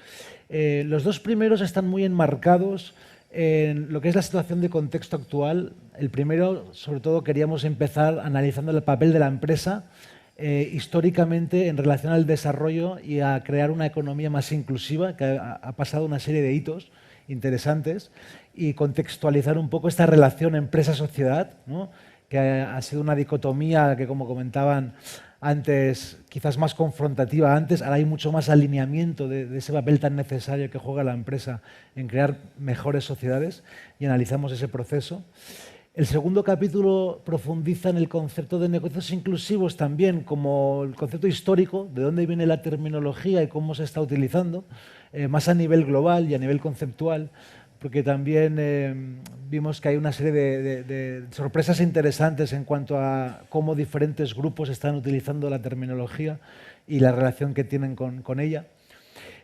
Los dos primeros están muy enmarcados en lo que es la situación de contexto actual. El primero, sobre todo, queríamos empezar analizando el papel de la empresa históricamente en relación al desarrollo y a crear una economía más inclusiva, que ha pasado una serie de hitos interesantes, y contextualizar un poco esta relación empresa-sociedad, ¿no? Que ha sido una dicotomía que, como comentaban antes, quizás más confrontativa antes. Ahora hay mucho más alineamiento de ese papel tan necesario que juega la empresa en crear mejores sociedades, y analizamos ese proceso. El segundo capítulo profundiza en el concepto de negocios inclusivos también, como el concepto histórico, de dónde viene la terminología y cómo se está utilizando, más a nivel global y a nivel conceptual, porque también vimos que hay una serie de sorpresas interesantes en cuanto a cómo diferentes grupos están utilizando la terminología y la relación que tienen con ella.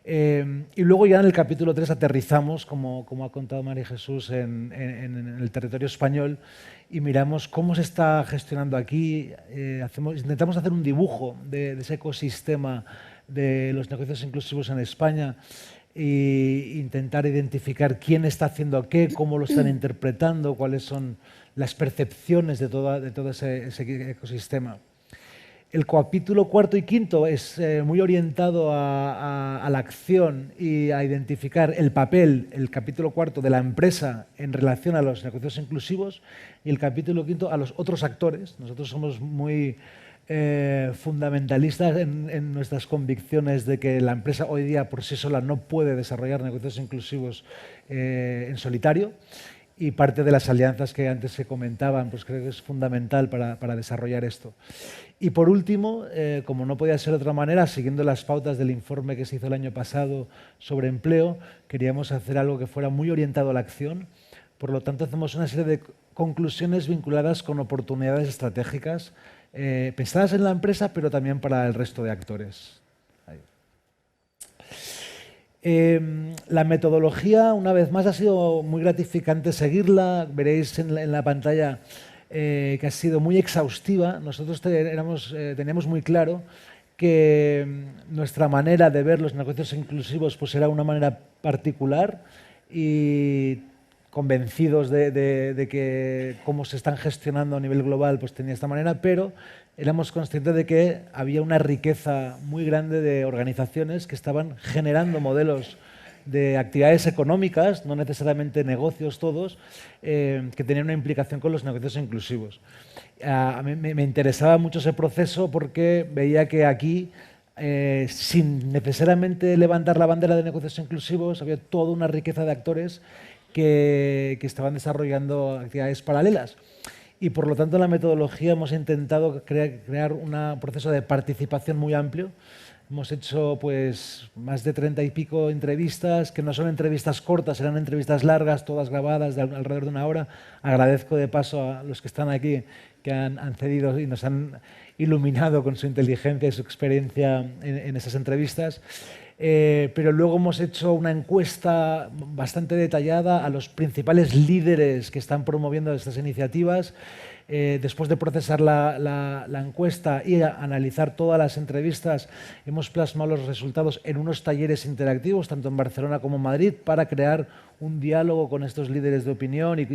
Y luego ya en el capítulo 3 aterrizamos, como ha contado María Jesús, en el territorio español y miramos cómo se está gestionando aquí. Intentamos hacer un dibujo de ese ecosistema de los negocios inclusivos en España e intentar identificar quién está haciendo qué, cómo lo están interpretando, cuáles son las percepciones de todo ese ecosistema. El capítulo cuarto y quinto es muy orientado a la acción y a identificar el papel, el capítulo cuarto, de la empresa en relación a los negocios inclusivos, y el capítulo quinto a los otros actores. Nosotros somos muy fundamentalistas en nuestras convicciones de que la empresa hoy día por sí sola no puede desarrollar negocios inclusivos en solitario, y parte de las alianzas que antes se comentaban, pues creo que es fundamental para desarrollar esto. Y por último, como no podía ser de otra manera, siguiendo las pautas del informe que se hizo el año pasado sobre empleo, queríamos hacer algo que fuera muy orientado a la acción. Por lo tanto, hacemos una serie de conclusiones vinculadas con oportunidades estratégicas pensadas en la empresa, pero también para el resto de actores. La metodología, una vez más, ha sido muy gratificante seguirla. Veréis en la pantalla que ha sido muy exhaustiva. Nosotros teníamos muy claro que nuestra manera de ver los negocios inclusivos pues era una manera particular, y convencidos de que cómo se están gestionando a nivel global pues tenía esta manera, pero éramos conscientes de que había una riqueza muy grande de organizaciones que estaban generando modelos de actividades económicas, no necesariamente negocios todos, que tenían una implicación con los negocios inclusivos. A mí me interesaba mucho ese proceso porque veía que aquí, sin necesariamente levantar la bandera de negocios inclusivos, había toda una riqueza de actores que estaban desarrollando actividades paralelas. y por lo tanto en la metodología hemos intentado crear un proceso de participación muy amplio. Hemos hecho pues más de 30 y pico entrevistas, que no son entrevistas cortas, eran entrevistas largas, todas grabadas de alrededor de 1 hora. Agradezco de paso a los que están aquí que han cedido y nos han iluminado con su inteligencia y su experiencia en esas entrevistas. Pero luego hemos hecho una encuesta bastante detallada a los principales líderes que están promoviendo estas iniciativas. Después de procesar la encuesta y analizar todas las entrevistas, hemos plasmado los resultados en unos talleres interactivos, tanto en Barcelona como en Madrid, para crear un diálogo con estos líderes de opinión y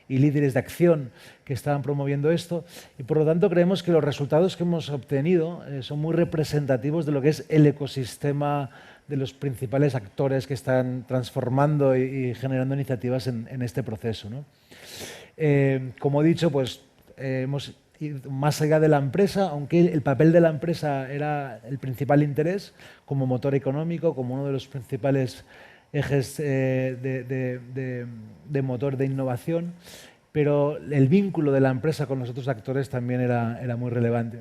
líderes de acción que estaban promoviendo esto. Y por lo tanto creemos que los resultados que hemos obtenido son muy representativos de lo que es el ecosistema de los principales actores que están transformando y generando iniciativas en este proceso, ¿no? Como he dicho, pues hemos ido más allá de la empresa, aunque el papel de la empresa era el principal interés como motor económico, como uno de los principales ejes de motor de innovación, pero el vínculo de la empresa con los otros actores también era muy relevante.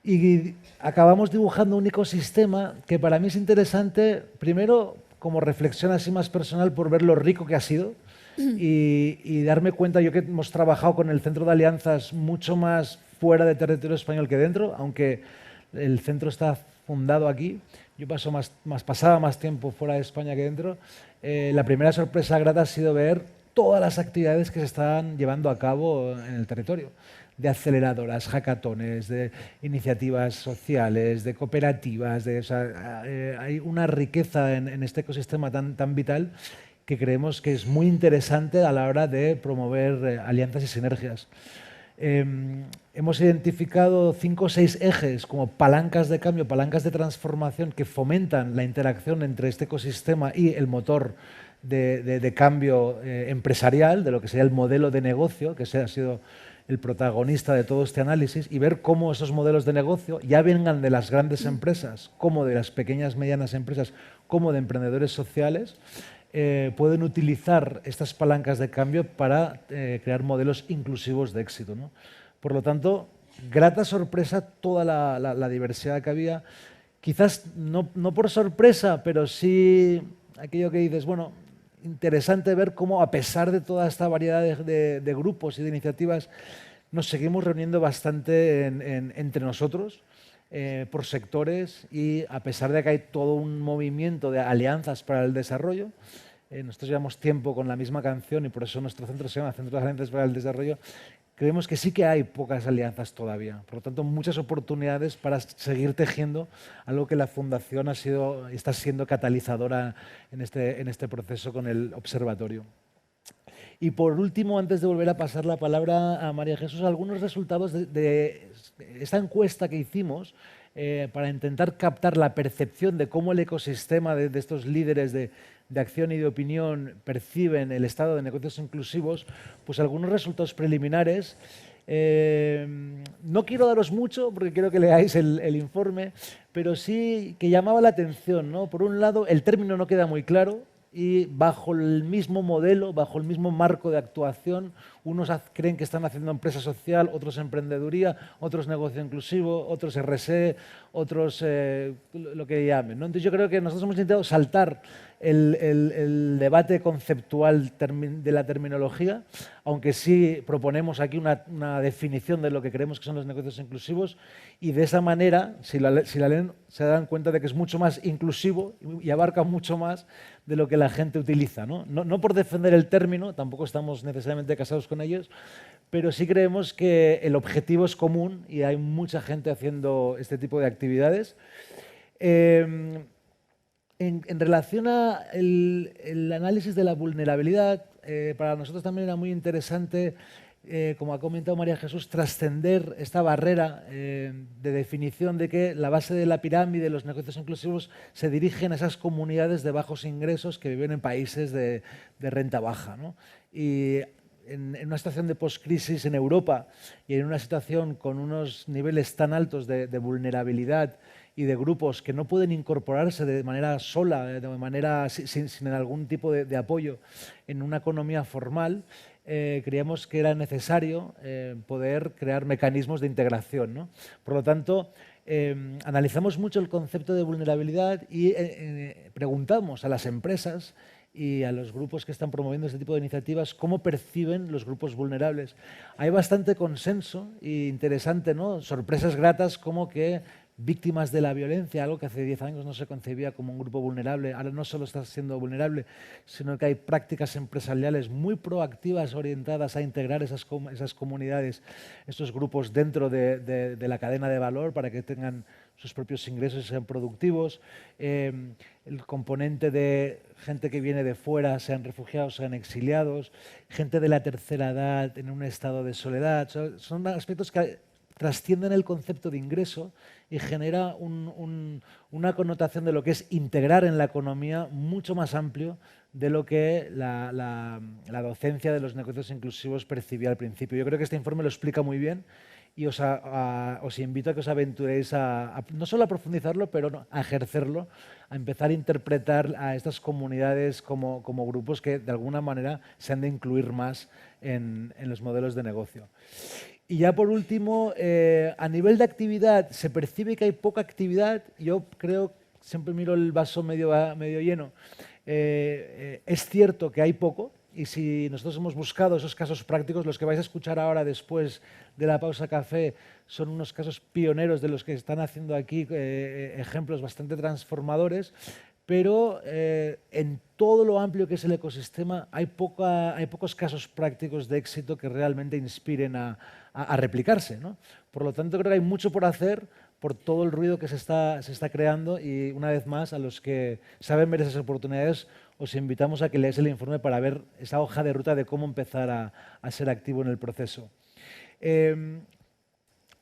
Y acabamos dibujando un ecosistema que para mí es interesante, primero como reflexión así más personal por ver lo rico que ha sido y darme cuenta, yo que hemos trabajado con el Centro de Alianzas mucho más fuera de territorio español que dentro, aunque el centro está fundado aquí, yo pasaba más tiempo fuera de España que dentro. La primera sorpresa grata ha sido ver todas las actividades que se están llevando a cabo en el territorio, de aceleradoras, hackatones, de iniciativas sociales, de cooperativas, hay una riqueza en este ecosistema tan vital que creemos que es muy interesante a la hora de promover alianzas y sinergias. Hemos identificado 5 o 6 ejes como palancas de cambio, palancas de transformación que fomentan la interacción entre este ecosistema y el motor de cambio empresarial, de lo que sería el modelo de negocio, que ha sido el protagonista de todo este análisis, y ver cómo esos modelos de negocio, ya vengan de las grandes empresas, como de las pequeñas y medianas empresas, como de emprendedores sociales, pueden utilizar estas palancas de cambio para crear modelos inclusivos de éxito, ¿no? Por lo tanto, grata sorpresa toda la diversidad que había. Quizás no por sorpresa, pero sí aquello que dices, bueno, interesante ver cómo a pesar de toda esta variedad de grupos y de iniciativas, nos seguimos reuniendo bastante entre nosotros, por sectores, y a pesar de que hay todo un movimiento de alianzas para el desarrollo, nosotros llevamos tiempo con la misma canción y por eso nuestro centro se llama Centro de Alianzas para el Desarrollo, creemos que sí que hay pocas alianzas todavía. Por lo tanto, muchas oportunidades para seguir tejiendo algo que la Fundación está siendo catalizadora en este proceso con el observatorio. Y por último, antes de volver a pasar la palabra a María Jesús, algunos resultados de esta encuesta que hicimos para intentar captar la percepción de cómo el ecosistema de estos líderes de acción y de opinión perciben el estado de negocios inclusivos, pues algunos resultados preliminares. No quiero daros mucho porque quiero que leáis el informe, pero sí que llamaba la atención, ¿no? Por un lado, el término no queda muy claro y bajo el mismo modelo, bajo el mismo marco de actuación, unos creen que están haciendo empresa social, otros emprendeduría, otros negocio inclusivo, otros RSE, otros lo que llamen, ¿no? Entonces yo creo que nosotros hemos intentado saltar el debate conceptual de la terminología, aunque sí proponemos aquí una definición de lo que creemos que son los negocios inclusivos, y de esa manera, si la leen, se dan cuenta de que es mucho más inclusivo y abarca mucho más de lo que la gente utiliza, ¿no? No por defender el término, tampoco estamos necesariamente casados con ellos, pero sí creemos que el objetivo es común y hay mucha gente haciendo este tipo de actividades. En relación al análisis de la vulnerabilidad, para nosotros también era muy interesante, como ha comentado María Jesús, trascender esta barrera de definición de que la base de la pirámide de los negocios inclusivos se dirigen a esas comunidades de bajos ingresos que viven en países de renta baja, ¿no? Y en una situación de postcrisis en Europa y en una situación con unos niveles tan altos de vulnerabilidad y de grupos que no pueden incorporarse de manera sola, sin algún tipo de apoyo en una economía formal, creíamos que era necesario poder crear mecanismos de integración, ¿no? Por lo tanto, analizamos mucho el concepto de vulnerabilidad y preguntamos a las empresas y a los grupos que están promoviendo este tipo de iniciativas cómo perciben los grupos vulnerables. Hay bastante consenso e interesante, ¿no? Sorpresas gratas como que víctimas de la violencia, algo que hace 10 años no se concebía como un grupo vulnerable, ahora no solo está siendo vulnerable, sino que hay prácticas empresariales muy proactivas orientadas a integrar esas comunidades, esos grupos dentro de la cadena de valor para que tengan sus propios ingresos y sean productivos. El componente de gente que viene de fuera, sean refugiados, sean exiliados, gente de la tercera edad en un estado de soledad, son aspectos que trascienden el concepto de ingreso y genera una connotación de lo que es integrar en la economía mucho más amplio de lo que la docencia de los negocios inclusivos percibía al principio. Yo creo que este informe lo explica muy bien y os invito a que os aventuréis no solo a profundizarlo, pero a ejercerlo, a empezar a interpretar a estas comunidades como grupos que de alguna manera se han de incluir más en los modelos de negocio. Y ya por último, a nivel de actividad, se percibe que hay poca actividad. Yo creo, siempre miro el vaso medio lleno, es cierto que hay poco, y si nosotros hemos buscado esos casos prácticos, los que vais a escuchar ahora después de la pausa café son unos casos pioneros de los que están haciendo aquí ejemplos bastante transformadores, pero en todo lo amplio que es el ecosistema hay pocos casos prácticos de éxito que realmente inspiren a replicarse, ¿no? Por lo tanto, creo que hay mucho por hacer por todo el ruido que se está creando y, una vez más, a los que saben ver esas oportunidades, os invitamos a que leáis el informe para ver esa hoja de ruta de cómo empezar a ser activo en el proceso.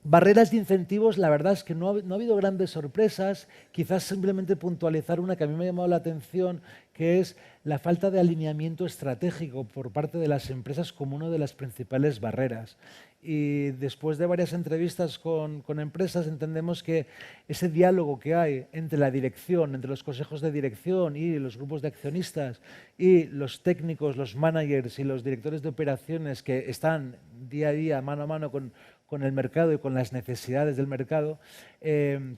Barreras de incentivos, la verdad es que no ha habido grandes sorpresas, quizás simplemente puntualizar una que a mí me ha llamado la atención, que es la falta de alineamiento estratégico por parte de las empresas como una de las principales barreras. Y después de varias entrevistas con empresas entendemos que ese diálogo que hay entre la dirección, entre los consejos de dirección y los grupos de accionistas y los técnicos, los managers y los directores de operaciones que están día a día mano a mano con el mercado y con las necesidades del mercado,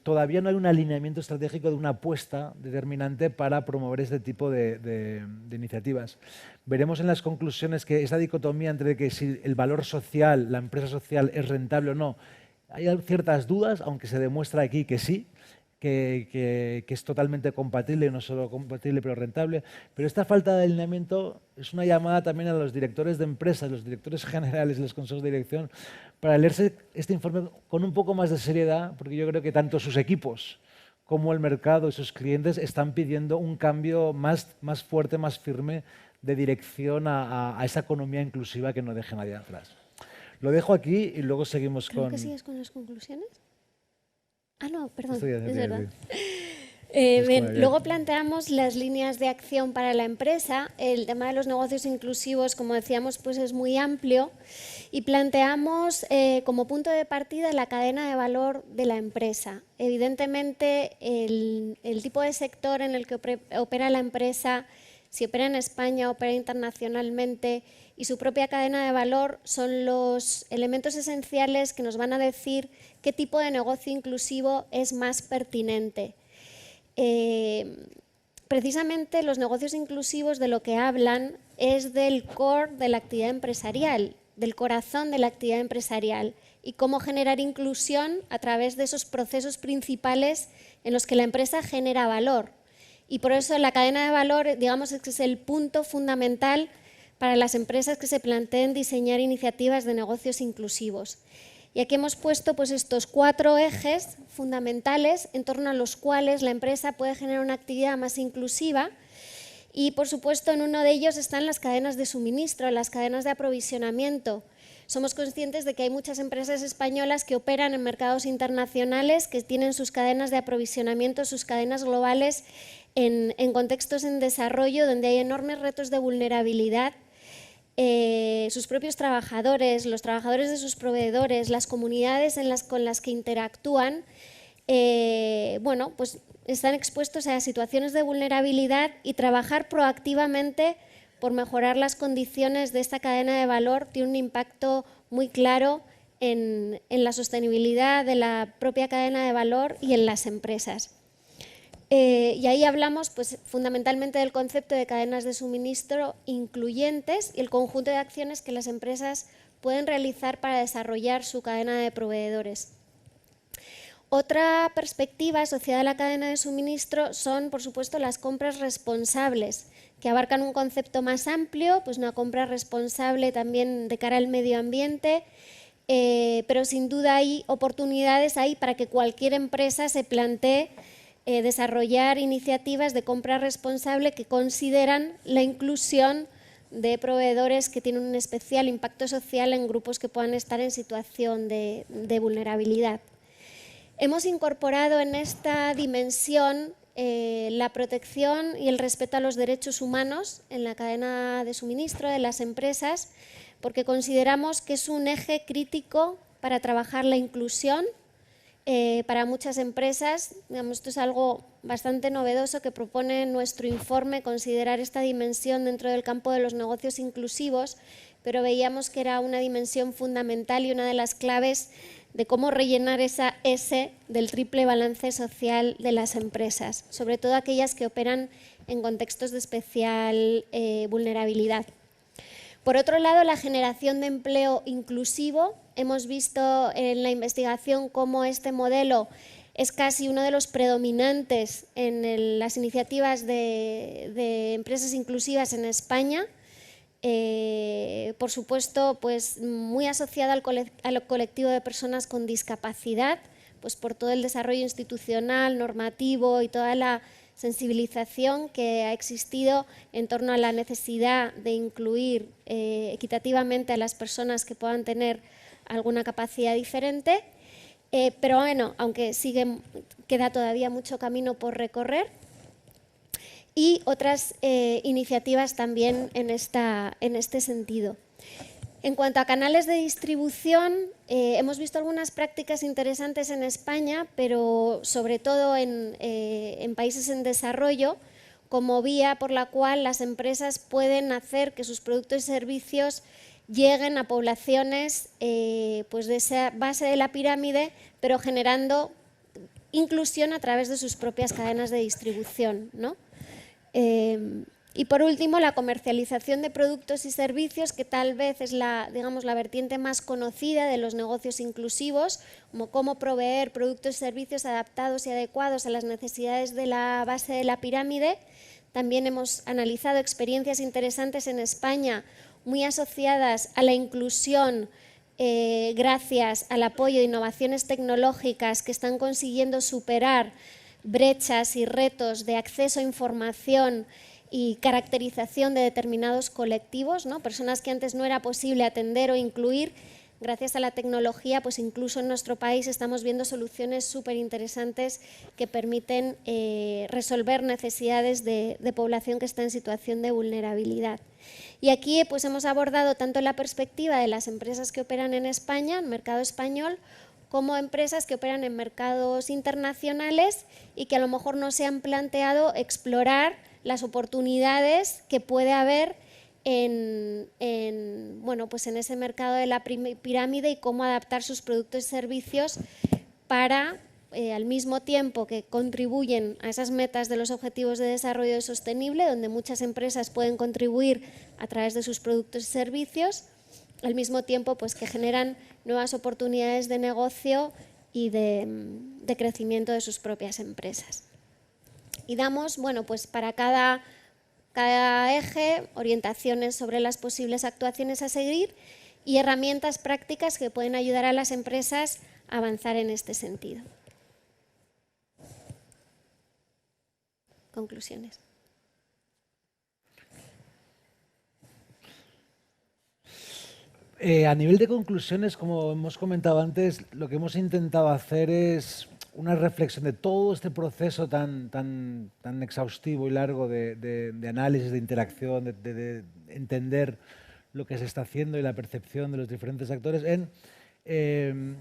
todavía no hay un alineamiento estratégico de una apuesta determinante para promover este tipo de iniciativas. Veremos en las conclusiones que esa dicotomía entre que si el valor social, la empresa social es rentable o no, hay ciertas dudas, aunque se demuestra aquí que sí, que es totalmente compatible, no solo compatible pero rentable, pero esta falta de alineamiento es una llamada también a los directores de empresas, los directores generales y los consejos de dirección para leerse este informe con un poco más de seriedad, porque yo creo que tanto sus equipos como el mercado y sus clientes están pidiendo un cambio más fuerte, más firme de dirección a esa economía inclusiva que no deje nadie atrás. Lo dejo aquí y luego seguimos Creo con... que sigues con las conclusiones. Ah, no, perdón, Estoy es verdad. Bien. Luego planteamos las líneas de acción para la empresa. El tema de los negocios inclusivos, como decíamos, pues es muy amplio y planteamos como punto de partida la cadena de valor de la empresa. Evidentemente, el tipo de sector en el que opera la empresa, si opera en España, opera internacionalmente, y su propia cadena de valor son los elementos esenciales que nos van a decir qué tipo de negocio inclusivo es más pertinente. Precisamente los negocios inclusivos de lo que hablan es del core de la actividad empresarial, del corazón de la actividad empresarial y cómo generar inclusión a través de esos procesos principales en los que la empresa genera valor. Y por eso la cadena de valor, digamos, que es el punto fundamental para las empresas que se planteen diseñar iniciativas de negocios inclusivos. Y aquí hemos puesto pues, estos 4 ejes fundamentales en torno a los cuales la empresa puede generar una actividad más inclusiva y, por supuesto, en uno de ellos están las cadenas de suministro, las cadenas de aprovisionamiento. Somos conscientes de que hay muchas empresas españolas que operan en mercados internacionales, que tienen sus cadenas de aprovisionamiento, sus cadenas globales en contextos en desarrollo donde hay enormes retos de vulnerabilidad. Sus propios trabajadores, los trabajadores de sus proveedores, las comunidades con las que interactúan, bueno, pues están expuestos a situaciones de vulnerabilidad y trabajar proactivamente por mejorar las condiciones de esta cadena de valor tiene un impacto muy claro en la sostenibilidad de la propia cadena de valor y en las empresas. Y ahí hablamos pues, fundamentalmente del concepto de cadenas de suministro incluyentes y el conjunto de acciones que las empresas pueden realizar para desarrollar su cadena de proveedores. Otra perspectiva asociada a la cadena de suministro son, por supuesto, las compras responsables, que abarcan un concepto más amplio, pues una compra responsable también de cara al medio ambiente, pero sin duda hay oportunidades ahí para que cualquier empresa se plantee desarrollar iniciativas de compra responsable que consideran la inclusión de proveedores que tienen un especial impacto social en grupos que puedan estar en situación de vulnerabilidad. Hemos incorporado en esta dimensión la protección y el respeto a los derechos humanos en la cadena de suministro de las empresas, porque consideramos que es un eje crítico para trabajar la inclusión. Para muchas empresas, digamos, esto es algo bastante novedoso que propone nuestro informe, considerar esta dimensión dentro del campo de los negocios inclusivos, pero veíamos que era una dimensión fundamental y una de las claves de cómo rellenar esa S del triple balance social de las empresas, sobre todo aquellas que operan en contextos de especial vulnerabilidad. Por otro lado, la generación de empleo inclusivo. Hemos visto en la investigación cómo este modelo es casi uno de los predominantes en las iniciativas de empresas inclusivas en España. Por supuesto, pues muy asociada al colectivo de personas con discapacidad, pues por todo el desarrollo institucional, normativo y toda la sensibilización que ha existido en torno a la necesidad de incluir equitativamente a las personas que puedan tener alguna capacidad diferente, pero bueno, aunque queda todavía mucho camino por recorrer. Y otras iniciativas también en este sentido. En cuanto a canales de distribución, hemos visto algunas prácticas interesantes en España, pero sobre todo en países en desarrollo, como vía por la cual las empresas pueden hacer que sus productos y servicios lleguen a poblaciones pues de esa base de la pirámide, pero generando inclusión a través de sus propias cadenas de distribución, ¿no? Y por último, la comercialización de productos y servicios, que tal vez es la vertiente más conocida de los negocios inclusivos, como cómo proveer productos y servicios adaptados y adecuados a las necesidades de la base de la pirámide. También hemos analizado experiencias interesantes en España, muy asociadas a la inclusión gracias al apoyo de innovaciones tecnológicas que están consiguiendo superar brechas y retos de acceso a información y caracterización de determinados colectivos, ¿no? Personas que antes no era posible atender o incluir. Gracias a la tecnología, pues incluso en nuestro país estamos viendo soluciones súper interesantes que permiten resolver necesidades de población que está en situación de vulnerabilidad. Y aquí pues hemos abordado tanto la perspectiva de las empresas que operan en España, en mercado español, como empresas que operan en mercados internacionales y que a lo mejor no se han planteado explorar las oportunidades que puede haber en ese mercado de la pirámide y cómo adaptar sus productos y servicios para, al mismo tiempo que contribuyen a esas metas de los Objetivos de Desarrollo Sostenible, donde muchas empresas pueden contribuir a través de sus productos y servicios, al mismo tiempo pues, que generan nuevas oportunidades de negocio y de crecimiento de sus propias empresas. Y damos, pues para cada eje, orientaciones sobre las posibles actuaciones a seguir y herramientas prácticas que pueden ayudar a las empresas a avanzar en este sentido. Conclusiones. A nivel de conclusiones, como hemos comentado antes, lo que hemos intentado hacer es una reflexión de todo este proceso tan exhaustivo y largo de análisis, de interacción, de entender lo que se está haciendo y la percepción de los diferentes actores en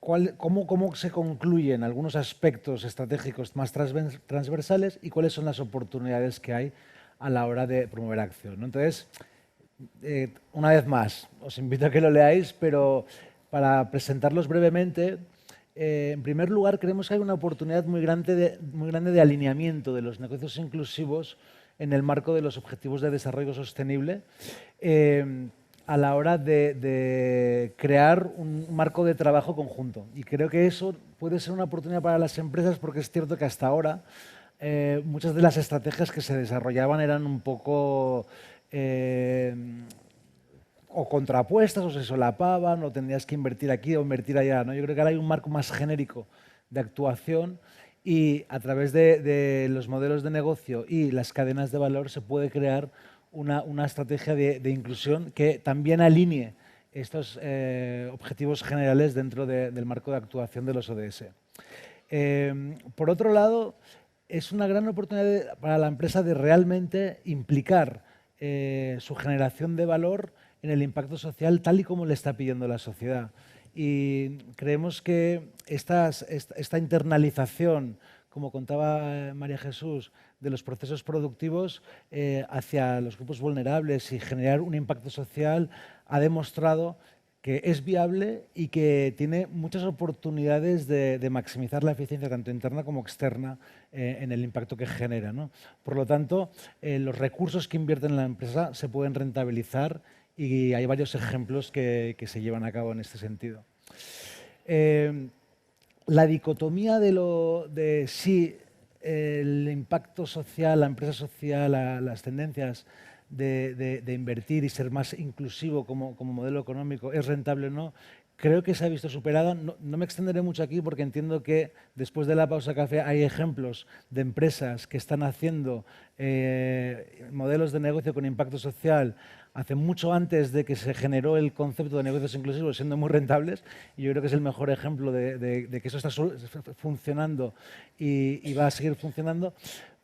cómo se concluyen algunos aspectos estratégicos más transversales y cuáles son las oportunidades que hay a la hora de promover acción, ¿no? Entonces, una vez más, os invito a que lo leáis, pero para presentarlos brevemente, en primer lugar, creemos que hay una oportunidad muy grande de alineamiento de los negocios inclusivos en el marco de los Objetivos de Desarrollo Sostenible, a la hora de crear un marco de trabajo conjunto. Y creo que eso puede ser una oportunidad para las empresas, porque es cierto que hasta ahora muchas de las estrategias que se desarrollaban eran un poco o contrapuestas, o se solapaban, o tendrías que invertir aquí o invertir allá, ¿no? Yo creo que ahora hay un marco más genérico de actuación y a través de los modelos de negocio y las cadenas de valor se puede crear una estrategia de inclusión que también alinee estos objetivos generales dentro del marco de actuación de los ODS. Por otro lado, es una gran oportunidad para la empresa de realmente implicar su generación de valor en el impacto social tal y como le está pidiendo la sociedad. Y creemos que esta internalización, como contaba María Jesús, de los procesos productivos hacia los grupos vulnerables y generar un impacto social ha demostrado que es viable y que tiene muchas oportunidades de maximizar la eficiencia tanto interna como externa en el impacto que genera, ¿no? Por lo tanto, los recursos que invierten en la empresa se pueden rentabilizar y hay varios ejemplos que se llevan a cabo en este sentido. La dicotomía de si el impacto social, la empresa social, las tendencias de invertir y ser más inclusivo como modelo económico es rentable o no, creo que se ha visto superada. No me extenderé mucho aquí porque entiendo que después de la pausa café hay ejemplos de empresas que están haciendo modelos de negocio con impacto social hace mucho antes de que se generó el concepto de negocios inclusivos, siendo muy rentables, y yo creo que es el mejor ejemplo de que eso está funcionando y va a seguir funcionando.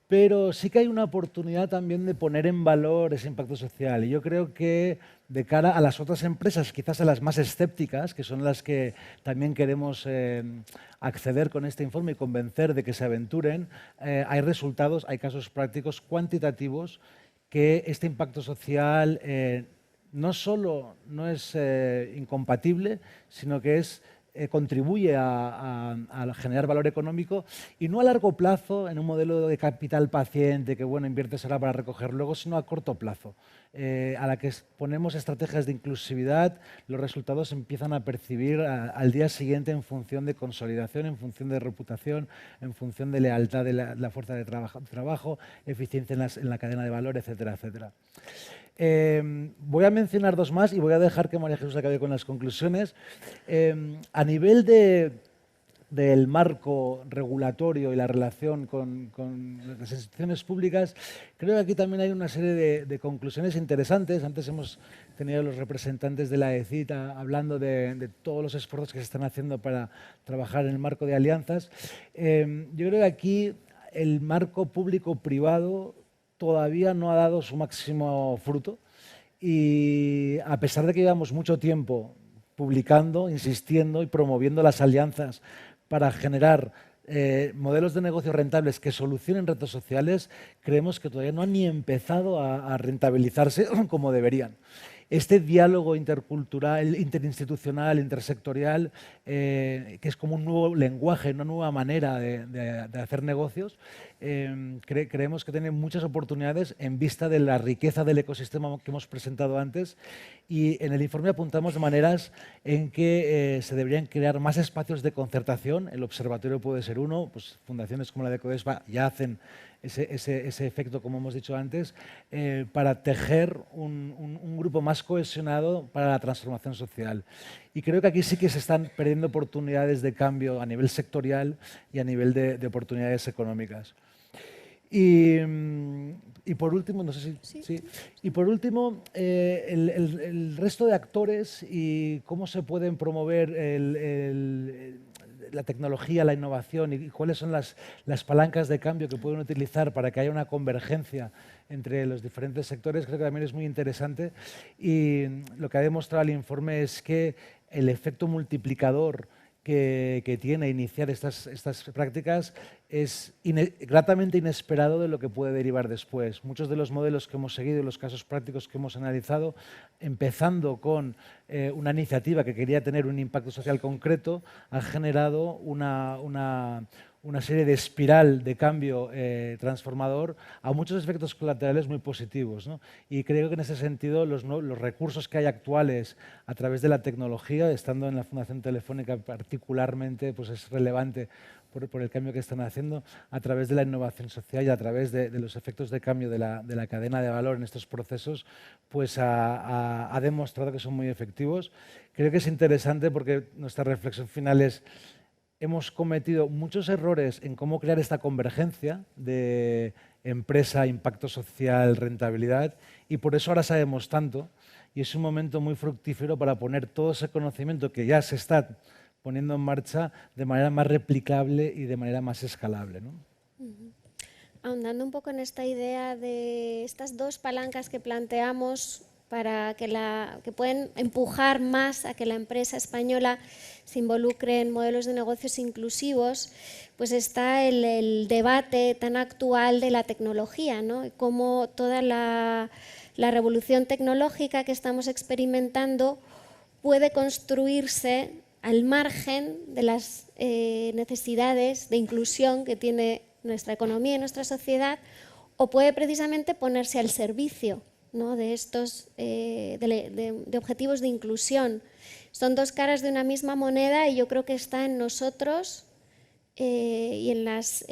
Pero sí que hay una oportunidad también de poner en valor ese impacto social. Y yo creo que de cara a las otras empresas, quizás a las más escépticas, que son las que también queremos acceder con este informe y convencer de que se aventuren, hay resultados, hay casos prácticos cuantitativos que este impacto social no solo no es incompatible, sino que contribuye a generar valor económico, y no a largo plazo en un modelo de capital paciente que bueno, inviertes ahora para recoger luego, sino a corto plazo. A la que ponemos estrategias de inclusividad, los resultados se empiezan a percibir al día siguiente en función de consolidación, en función de reputación, en función de lealtad de la fuerza de trabajo, eficiencia en la cadena de valor, etcétera, etcétera. Voy a mencionar dos más y voy a dejar que María Jesús acabe con las conclusiones. A nivel del marco regulatorio y la relación con las instituciones públicas, creo que aquí también hay una serie de conclusiones interesantes. Antes hemos tenido a los representantes de la ECIT hablando de todos los esfuerzos que se están haciendo para trabajar en el marco de alianzas. Yo creo que aquí el marco público-privado todavía no ha dado su máximo fruto, y a pesar de que llevamos mucho tiempo publicando, insistiendo y promoviendo las alianzas para generar modelos de negocio rentables que solucionen retos sociales, creemos que todavía no han ni empezado a rentabilizarse como deberían. Este diálogo intercultural, interinstitucional, intersectorial, que es como un nuevo lenguaje, una nueva manera de hacer negocios, creemos que tiene muchas oportunidades en vista de la riqueza del ecosistema que hemos presentado antes, y en el informe apuntamos de maneras en que se deberían crear más espacios de concertación. El observatorio puede ser uno, pues fundaciones como la de Codespa ya hacen ese efecto, como hemos dicho antes, para tejer un grupo más cohesionado para la transformación social. Y creo que aquí sí que se están perdiendo oportunidades de cambio a nivel sectorial y a nivel de oportunidades económicas. Y por último, no sé si... Sí. Y por último, el resto de actores y cómo se pueden promover la tecnología, la innovación, y cuáles son las palancas de cambio que pueden utilizar para que haya una convergencia entre los diferentes sectores, creo que también es muy interesante. Y lo que ha demostrado el informe es que el efecto multiplicador que tiene iniciar estas prácticas es gratamente inesperado de lo que puede derivar después. Muchos de los modelos que hemos seguido y los casos prácticos que hemos analizado, empezando con una iniciativa que quería tener un impacto social concreto, ha generado una serie de espiral de cambio transformador a muchos efectos colaterales muy positivos, ¿no? Y creo que en ese sentido los recursos que hay actuales a través de la tecnología, estando en la Fundación Telefónica particularmente, pues es relevante por el cambio que están haciendo, a través de la innovación social y a través de los efectos de cambio de la cadena de valor en estos procesos, pues ha demostrado que son muy efectivos. Creo que es interesante porque nuestra reflexión final es: hemos cometido muchos errores en cómo crear esta convergencia de empresa, impacto social, rentabilidad, y por eso ahora sabemos tanto, y es un momento muy fructífero para poner todo ese conocimiento que ya se está poniendo en marcha de manera más replicable y de manera más escalable, ¿no? Ahondando un poco en esta idea de estas dos palancas que planteamos para que pueden empujar más a que la empresa española se involucre en modelos de negocios inclusivos, pues está el debate tan actual de la tecnología, ¿no? Y cómo toda la revolución tecnológica que estamos experimentando puede construirse al margen de las necesidades de inclusión que tiene nuestra economía y nuestra sociedad, o puede precisamente ponerse al servicio, ¿no?, de estos de objetivos de inclusión. Son dos caras de una misma moneda y yo creo que está en nosotros y en las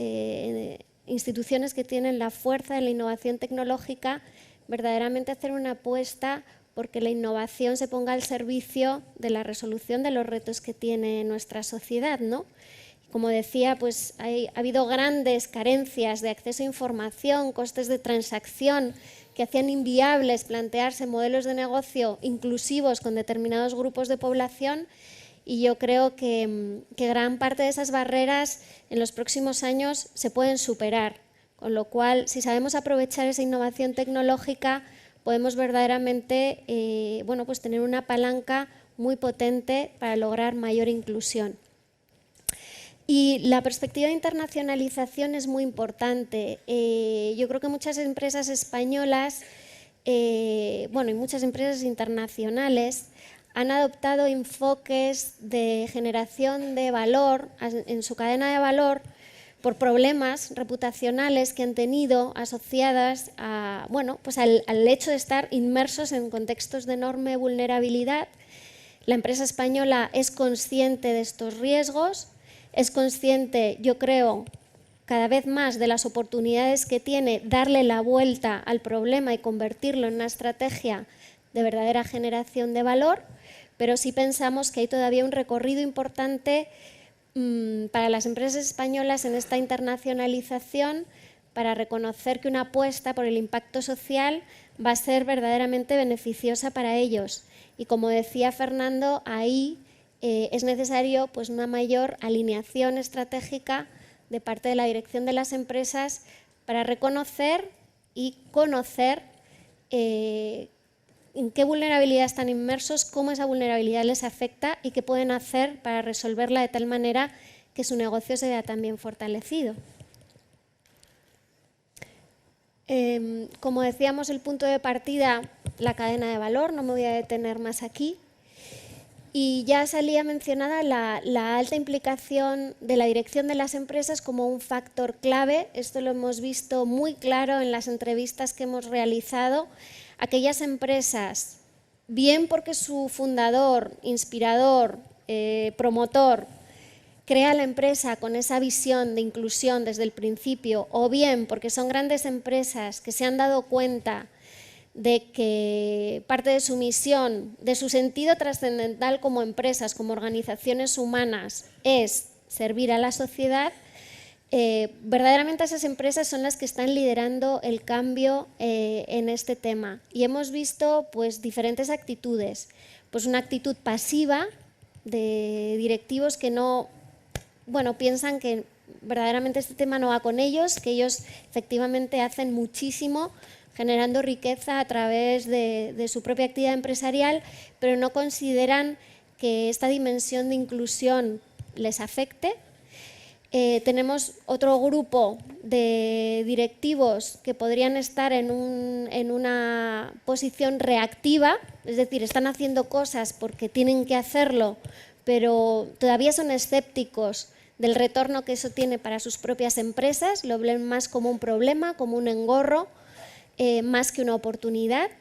instituciones que tienen la fuerza de la innovación tecnológica verdaderamente hacer una apuesta porque la innovación se ponga al servicio de la resolución de los retos que tiene nuestra sociedad, ¿no? Como decía, pues ha habido grandes carencias de acceso a información, costes de transacción que hacían inviables plantearse modelos de negocio inclusivos con determinados grupos de población, y yo creo que gran parte de esas barreras en los próximos años se pueden superar, con lo cual, si sabemos aprovechar esa innovación tecnológica, podemos verdaderamente pues tener una palanca muy potente para lograr mayor inclusión. Y la perspectiva de internacionalización es muy importante. Yo creo que muchas empresas españolas y muchas empresas internacionales han adoptado enfoques de generación de valor en su cadena de valor por problemas reputacionales que han tenido asociadas a, al hecho de estar inmersos en contextos de enorme vulnerabilidad. La empresa española es consciente de estos riesgos, es consciente, yo creo, cada vez más de las oportunidades que tiene darle la vuelta al problema y convertirlo en una estrategia de verdadera generación de valor, pero sí pensamos que hay todavía un recorrido importante para las empresas españolas en esta internacionalización, para reconocer que una apuesta por el impacto social va a ser verdaderamente beneficiosa para ellos. Y como decía Fernando, ahí es necesario pues, una mayor alineación estratégica de parte de la dirección de las empresas para reconocer y conocer en qué vulnerabilidad están inmersos, cómo esa vulnerabilidad les afecta y qué pueden hacer para resolverla de tal manera que su negocio se vea también fortalecido. Como decíamos, el punto de partida, la cadena de valor, no me voy a detener más aquí. Y ya salía mencionada la alta implicación de la dirección de las empresas como un factor clave. Esto lo hemos visto muy claro en las entrevistas que hemos realizado. Aquellas empresas, bien porque su fundador, inspirador, promotor, crea la empresa con esa visión de inclusión desde el principio, o bien porque son grandes empresas que se han dado cuenta de que parte de su misión, de su sentido trascendental como empresas, como organizaciones humanas, es servir a la sociedad, verdaderamente esas empresas son las que están liderando el cambio en este tema. Y hemos visto pues, diferentes actitudes. Pues una actitud pasiva de directivos que no, piensan que verdaderamente este tema no va con ellos, que ellos efectivamente hacen muchísimo generando riqueza a través de su propia actividad empresarial, pero no consideran que esta dimensión de inclusión les afecte. Tenemos otro grupo de directivos que podrían estar en una posición reactiva, es decir, están haciendo cosas porque tienen que hacerlo, pero todavía son escépticos del retorno que eso tiene para sus propias empresas, lo ven más como un problema, como un engorro, más que una oportunidad.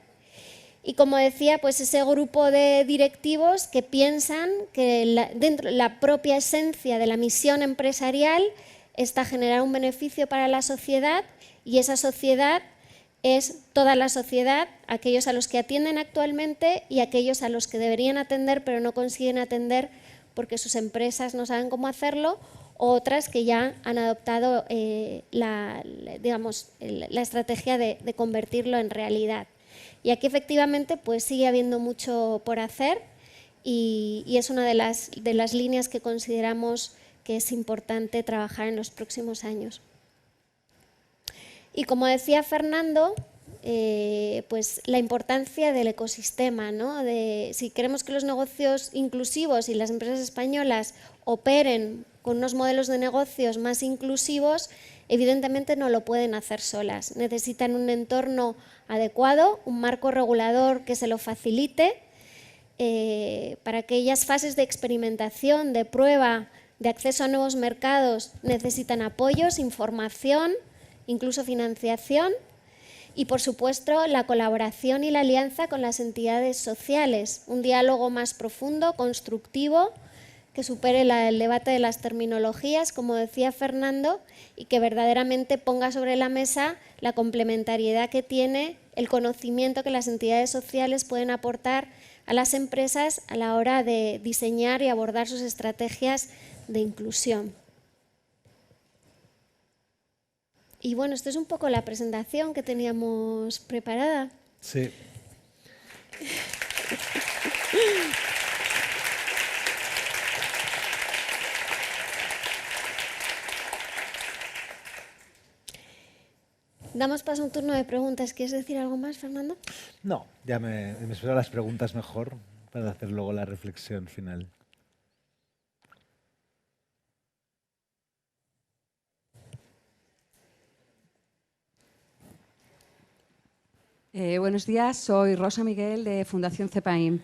Y como decía, pues ese grupo de directivos que piensan que dentro de la propia esencia de la misión empresarial está generar un beneficio para la sociedad, y esa sociedad es toda la sociedad, aquellos a los que atienden actualmente y aquellos a los que deberían atender pero no consiguen atender porque sus empresas no saben cómo hacerlo, o otras que ya han adoptado la estrategia de convertirlo en realidad. Y aquí efectivamente pues sigue habiendo mucho por hacer, y es una de las líneas que consideramos que es importante trabajar en los próximos años. Y como decía Fernando, pues la importancia del ecosistema, ¿no? Si queremos que los negocios inclusivos y las empresas españolas operen con unos modelos de negocios más inclusivos, evidentemente no lo pueden hacer solas. Necesitan un entorno adecuado, un marco regulador que se lo facilite. Para aquellas fases de experimentación, de prueba, de acceso a nuevos mercados, necesitan apoyos, información, incluso financiación. Y, por supuesto, la colaboración y la alianza con las entidades sociales, un diálogo más profundo, constructivo, que supere el debate de las terminologías, como decía Fernando, y que verdaderamente ponga sobre la mesa la complementariedad que tiene el conocimiento que las entidades sociales pueden aportar a las empresas a la hora de diseñar y abordar sus estrategias de inclusión. Y bueno, esto es un poco la presentación que teníamos preparada. Sí. Damos paso a un turno de preguntas. ¿Quieres decir algo más, Fernando? No, ya me espero las preguntas mejor para hacer luego la reflexión final. Buenos días, soy Rosa Miguel de Fundación CEPAIM.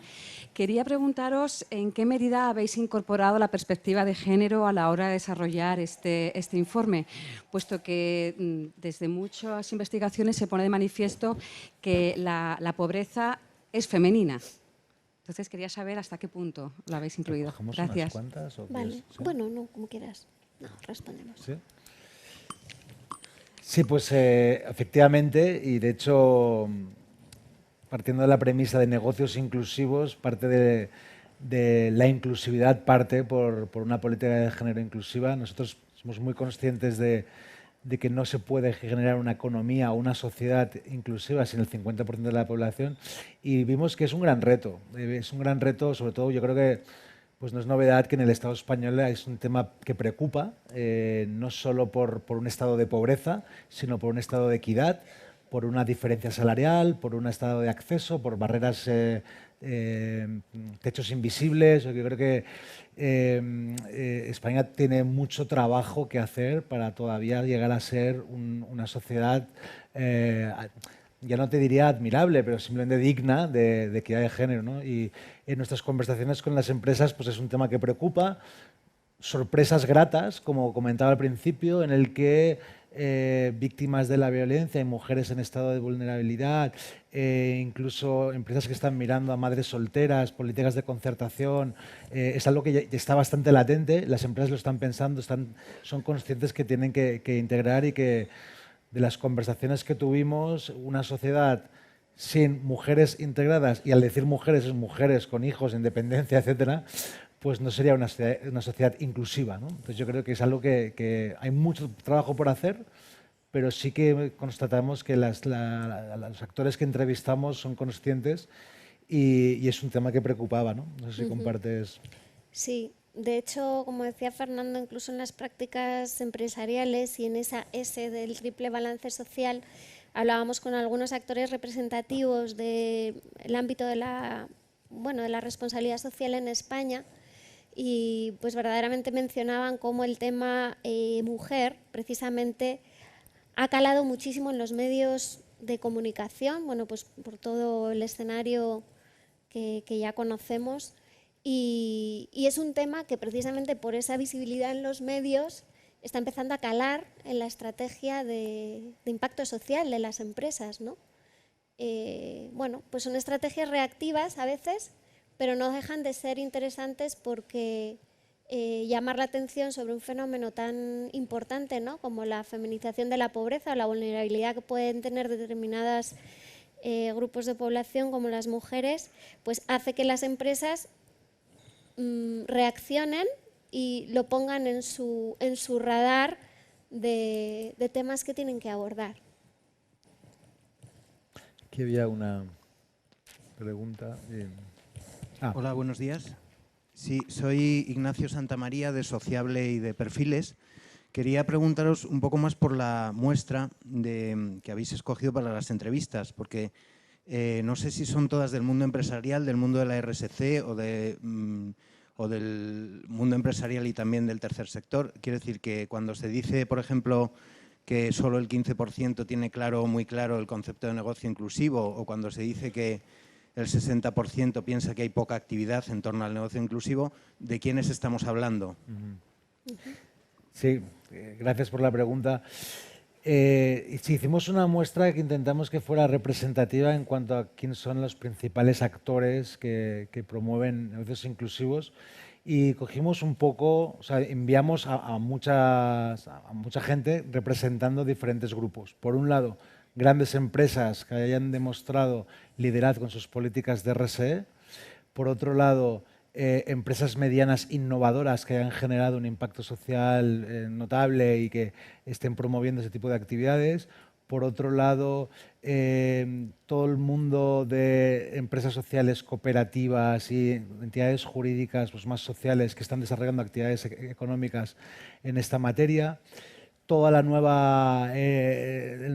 Quería preguntaros en qué medida habéis incorporado la perspectiva de género a la hora de desarrollar este informe, puesto que desde muchas investigaciones se pone de manifiesto que la pobreza es femenina. Entonces quería saber hasta qué punto lo habéis incluido. Gracias. Unas cuantas, ¿o Vale. ¿sí? Bueno, no, como quieras. No, respondemos. ¿Sí? Sí, pues efectivamente, y de hecho, partiendo de la premisa de negocios inclusivos, parte de la inclusividad parte por una política de género inclusiva. Nosotros somos muy conscientes de que no se puede generar una economía o una sociedad inclusiva sin el 50% de la población, y vimos que es un gran reto. Es un gran reto, sobre todo yo creo que pues no es novedad que en el Estado español es un tema que preocupa, no solo por un estado de pobreza, sino por un estado de equidad, por una diferencia salarial, por un estado de acceso, por barreras, techos invisibles. Yo creo que España tiene mucho trabajo que hacer para todavía llegar a ser una sociedad, ya no te diría admirable, pero simplemente digna de equidad de género, ¿no? Y en nuestras conversaciones con las empresas pues es un tema que preocupa. Sorpresas gratas, como comentaba al principio, en el que víctimas de la violencia y mujeres en estado de vulnerabilidad, incluso empresas que están mirando a madres solteras, políticas de concertación, es algo que ya está bastante latente. Las empresas lo están pensando, son conscientes que tienen que integrar, y que de las conversaciones que tuvimos, una sociedad sin mujeres integradas, y al decir mujeres es mujeres con hijos, independencia, etcétera, pues no sería una sociedad inclusiva, ¿no? Entonces yo creo que es algo que hay mucho trabajo por hacer, pero sí que constatamos que los actores que entrevistamos son conscientes, y es un tema que preocupaba, ¿no? No sé si compartes. Sí. De hecho, como decía Fernando, incluso en las prácticas empresariales y en esa S del triple balance social, hablábamos con algunos actores representativos del ámbito de la responsabilidad social en España, y pues verdaderamente mencionaban cómo el tema mujer precisamente ha calado muchísimo en los medios de comunicación, bueno, pues por todo el escenario que ya conocemos, y es un tema que precisamente por esa visibilidad en los medios está empezando a calar en la estrategia de impacto social de las empresas, ¿no? Bueno, pues son estrategias reactivas a veces, pero no dejan de ser interesantes porque llamar la atención sobre un fenómeno tan importante, ¿no?, como la feminización de la pobreza o la vulnerabilidad que pueden tener determinados grupos de población como las mujeres, pues hace que las empresas reaccionen y lo pongan en su radar de temas que tienen que abordar. Aquí había una pregunta. Hola, buenos días. Sí, soy Ignacio Santamaría, de Sociable y de Perfiles. Quería preguntaros un poco más por la muestra que habéis escogido para las entrevistas, porque no sé si son todas del mundo empresarial, del mundo de la RSC o del mundo empresarial y también del tercer sector. Quiero decir que cuando se dice, por ejemplo, que solo el 15% tiene muy claro el concepto de negocio inclusivo, o cuando se dice que el 60% piensa que hay poca actividad en torno al negocio inclusivo, ¿de quiénes estamos hablando? Sí, gracias por la pregunta. Sí, hicimos una muestra que intentamos que fuera representativa en cuanto a quiénes son los principales actores que promueven negocios inclusivos, y cogimos un poco, o sea, enviamos a mucha gente representando diferentes grupos. Por un lado, grandes empresas que hayan demostrado liderazgo en sus políticas de RSE. Por otro lado, empresas medianas innovadoras que hayan generado un impacto social notable y que estén promoviendo ese tipo de actividades. Por otro lado, todo el mundo de empresas sociales, cooperativas y entidades jurídicas pues, más sociales que están desarrollando actividades económicas en esta materia. Toda el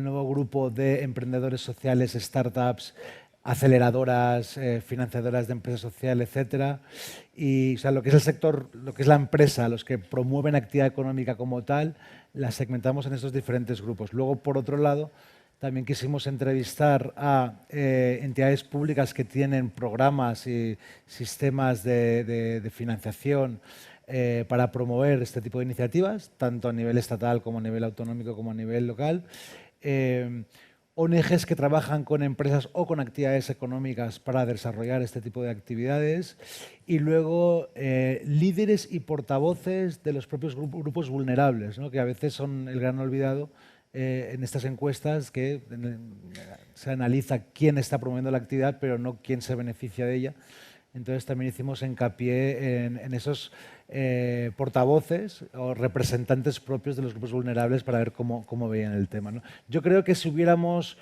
nuevo grupo de emprendedores sociales, startups, aceleradoras, financiadoras de empresas sociales, etcétera. Y o sea, lo que es el sector, lo que es la empresa, los que promueven actividad económica como tal, la segmentamos en estos diferentes grupos. Luego, por otro lado, también quisimos entrevistar a entidades públicas que tienen programas y sistemas de financiación para promover este tipo de iniciativas, tanto a nivel estatal como a nivel autonómico como a nivel local. ONGs que trabajan con empresas o con actividades económicas para desarrollar este tipo de actividades, y luego líderes y portavoces de los propios grupos vulnerables, ¿no?, que a veces son el gran olvidado en estas encuestas, que se analiza quién está promoviendo la actividad, pero no quién se beneficia de ella. Entonces también hicimos hincapié en esos portavoces o representantes propios de los grupos vulnerables para ver cómo veían el tema, ¿no? Yo creo que si hubiéramos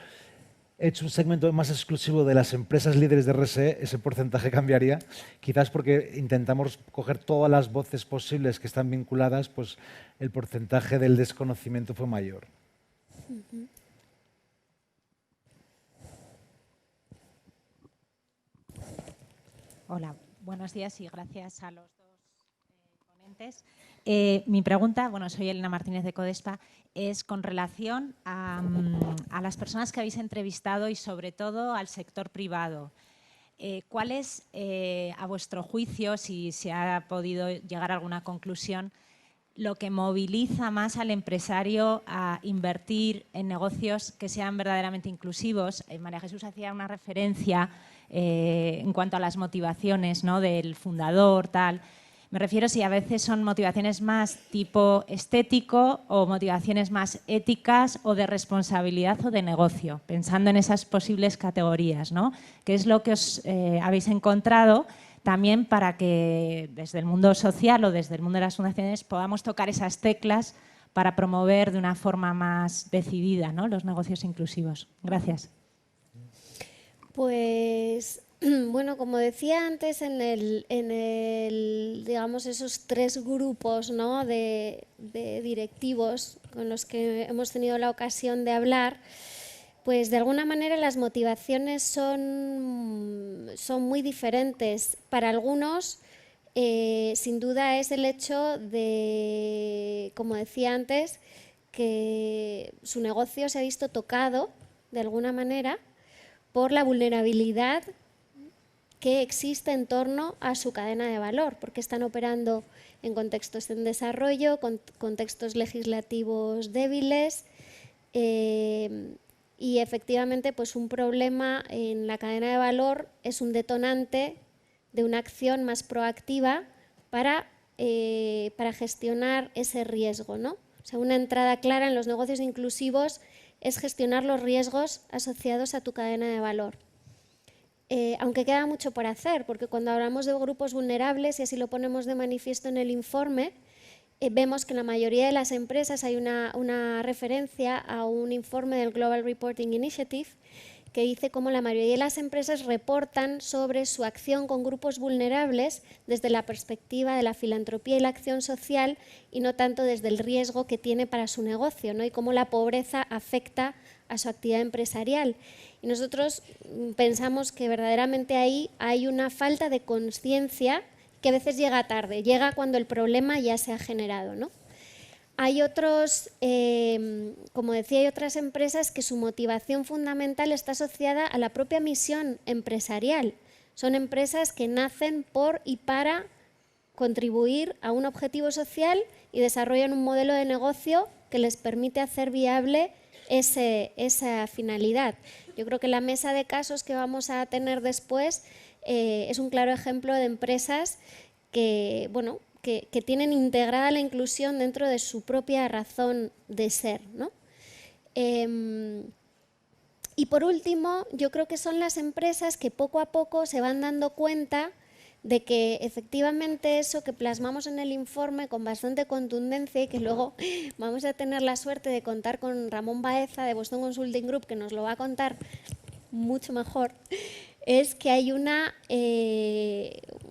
hecho un segmento más exclusivo de las empresas líderes de RSE, ese porcentaje cambiaría, quizás porque intentamos coger todas las voces posibles que están vinculadas, pues el porcentaje del desconocimiento fue mayor. Hola, buenos días y gracias a los dos ponentes. Mi pregunta, bueno, soy Elena Martínez de Codespa, es con relación a las personas que habéis entrevistado y sobre todo al sector privado. ¿Cuál es, a vuestro juicio, si se ha podido llegar a alguna conclusión, lo que moviliza más al empresario a invertir en negocios que sean verdaderamente inclusivos? María Jesús hacía una referencia en cuanto a las motivaciones, ¿no?, del fundador, tal. Me refiero si a veces son motivaciones más tipo estético o motivaciones más éticas o de responsabilidad o de negocio, pensando en esas posibles categorías, ¿no? ¿Qué es lo que os habéis encontrado también para que desde el mundo social o desde el mundo de las fundaciones podamos tocar esas teclas para promover de una forma más decidida, ¿no?, los negocios inclusivos? Gracias. Pues, bueno, como decía antes, digamos, esos tres grupos, ¿no?, de directivos con los que hemos tenido la ocasión de hablar, pues de alguna manera las motivaciones son muy diferentes. Para algunos sin duda es el hecho de, como decía antes, que su negocio se ha visto tocado de alguna manera por la vulnerabilidad que existe en torno a su cadena de valor, porque están operando en contextos en desarrollo, contextos legislativos débiles, y efectivamente pues un problema en la cadena de valor es un detonante de una acción más proactiva para gestionar ese riesgo, ¿no? O sea, una entrada clara en los negocios inclusivos es gestionar los riesgos asociados a tu cadena de valor. Aunque queda mucho por hacer, porque cuando hablamos de grupos vulnerables, y así lo ponemos de manifiesto en el informe, vemos que en la mayoría de las empresas hay una referencia a un informe del Global Reporting Initiative que dice cómo la mayoría de las empresas reportan sobre su acción con grupos vulnerables desde la perspectiva de la filantropía y la acción social y no tanto desde el riesgo que tiene para su negocio, ¿no? Y cómo la pobreza afecta a su actividad empresarial. Y nosotros pensamos que verdaderamente ahí hay una falta de conciencia que a veces llega tarde, llega cuando el problema ya se ha generado, ¿no? Hay otros, como decía, hay otras empresas que su motivación fundamental está asociada a la propia misión empresarial. Son empresas que nacen por y para contribuir a un objetivo social y desarrollan un modelo de negocio que les permite hacer viable esa finalidad. Yo creo que la mesa de casos que vamos a tener después es un claro ejemplo de empresas que, bueno, que tienen integrada la inclusión dentro de su propia razón de ser, ¿no? Y por último, yo creo que son las empresas que poco a poco se van dando cuenta de que efectivamente eso que plasmamos en el informe con bastante contundencia y que luego vamos a tener la suerte de contar con Ramón Baeza de Boston Consulting Group, que nos lo va a contar mucho mejor, es que hay un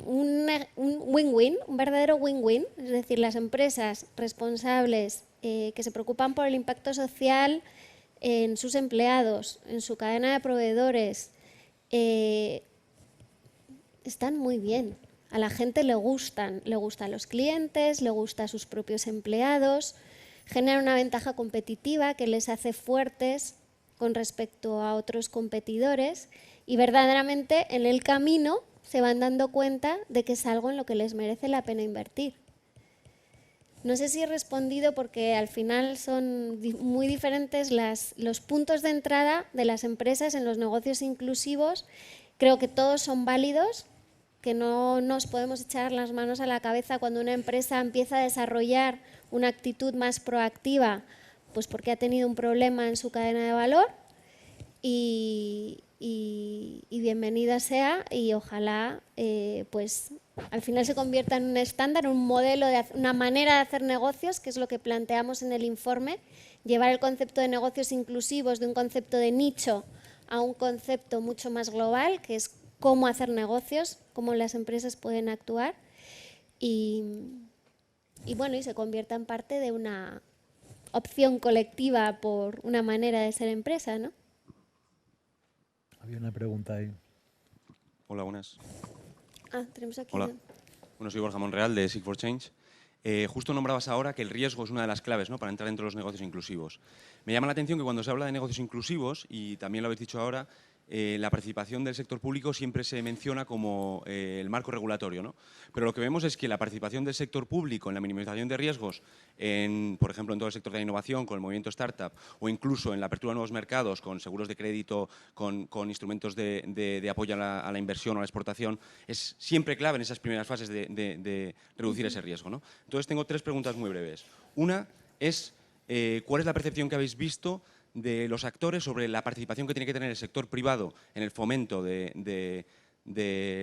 win-win, un verdadero win-win, es decir, las empresas responsables que se preocupan por el impacto social en sus empleados, en su cadena de proveedores, están muy bien. A la gente le gustan los clientes, le gustan sus propios empleados, generan una ventaja competitiva que les hace fuertes con respecto a otros competidores y verdaderamente en el camino se van dando cuenta de que es algo en lo que les merece la pena invertir. No sé si he respondido porque al final son muy diferentes los puntos de entrada de las empresas en los negocios inclusivos. Creo que todos son válidos, que no nos podemos echar las manos a la cabeza cuando una empresa empieza a desarrollar una actitud más proactiva, pues porque ha tenido un problema en su cadena de valor y bienvenida sea y ojalá pues al final se convierta en un estándar, un modelo, una manera de hacer negocios, que es lo que planteamos en el informe, llevar el concepto de negocios inclusivos de un concepto de nicho a un concepto mucho más global, que es cómo hacer negocios, cómo las empresas pueden actuar y bueno, y se convierta en parte de una opción colectiva por una manera de ser empresa, ¿no? Había una pregunta ahí. Hola, buenas. Tenemos aquí. Hola. Bueno, soy Borja Monreal de Seek for Change. Justo nombrabas ahora que el riesgo es una de las claves, ¿no?, para entrar dentro de los negocios inclusivos. Me llama la atención que cuando se habla de negocios inclusivos, y también lo habéis dicho ahora, la participación del sector público siempre se menciona como el marco regulatorio, ¿no? Pero lo que vemos es que la participación del sector público en la minimización de riesgos, por ejemplo, en todo el sector de la innovación, con el movimiento startup, o incluso en la apertura de nuevos mercados, con seguros de crédito, con instrumentos de apoyo a la inversión o a la exportación, es siempre clave en esas primeras fases de reducir ese riesgo, ¿no? Entonces, tengo 3 preguntas muy breves. Una es, ¿cuál es la percepción que habéis visto de los actores sobre la participación que tiene que tener el sector privado en el fomento de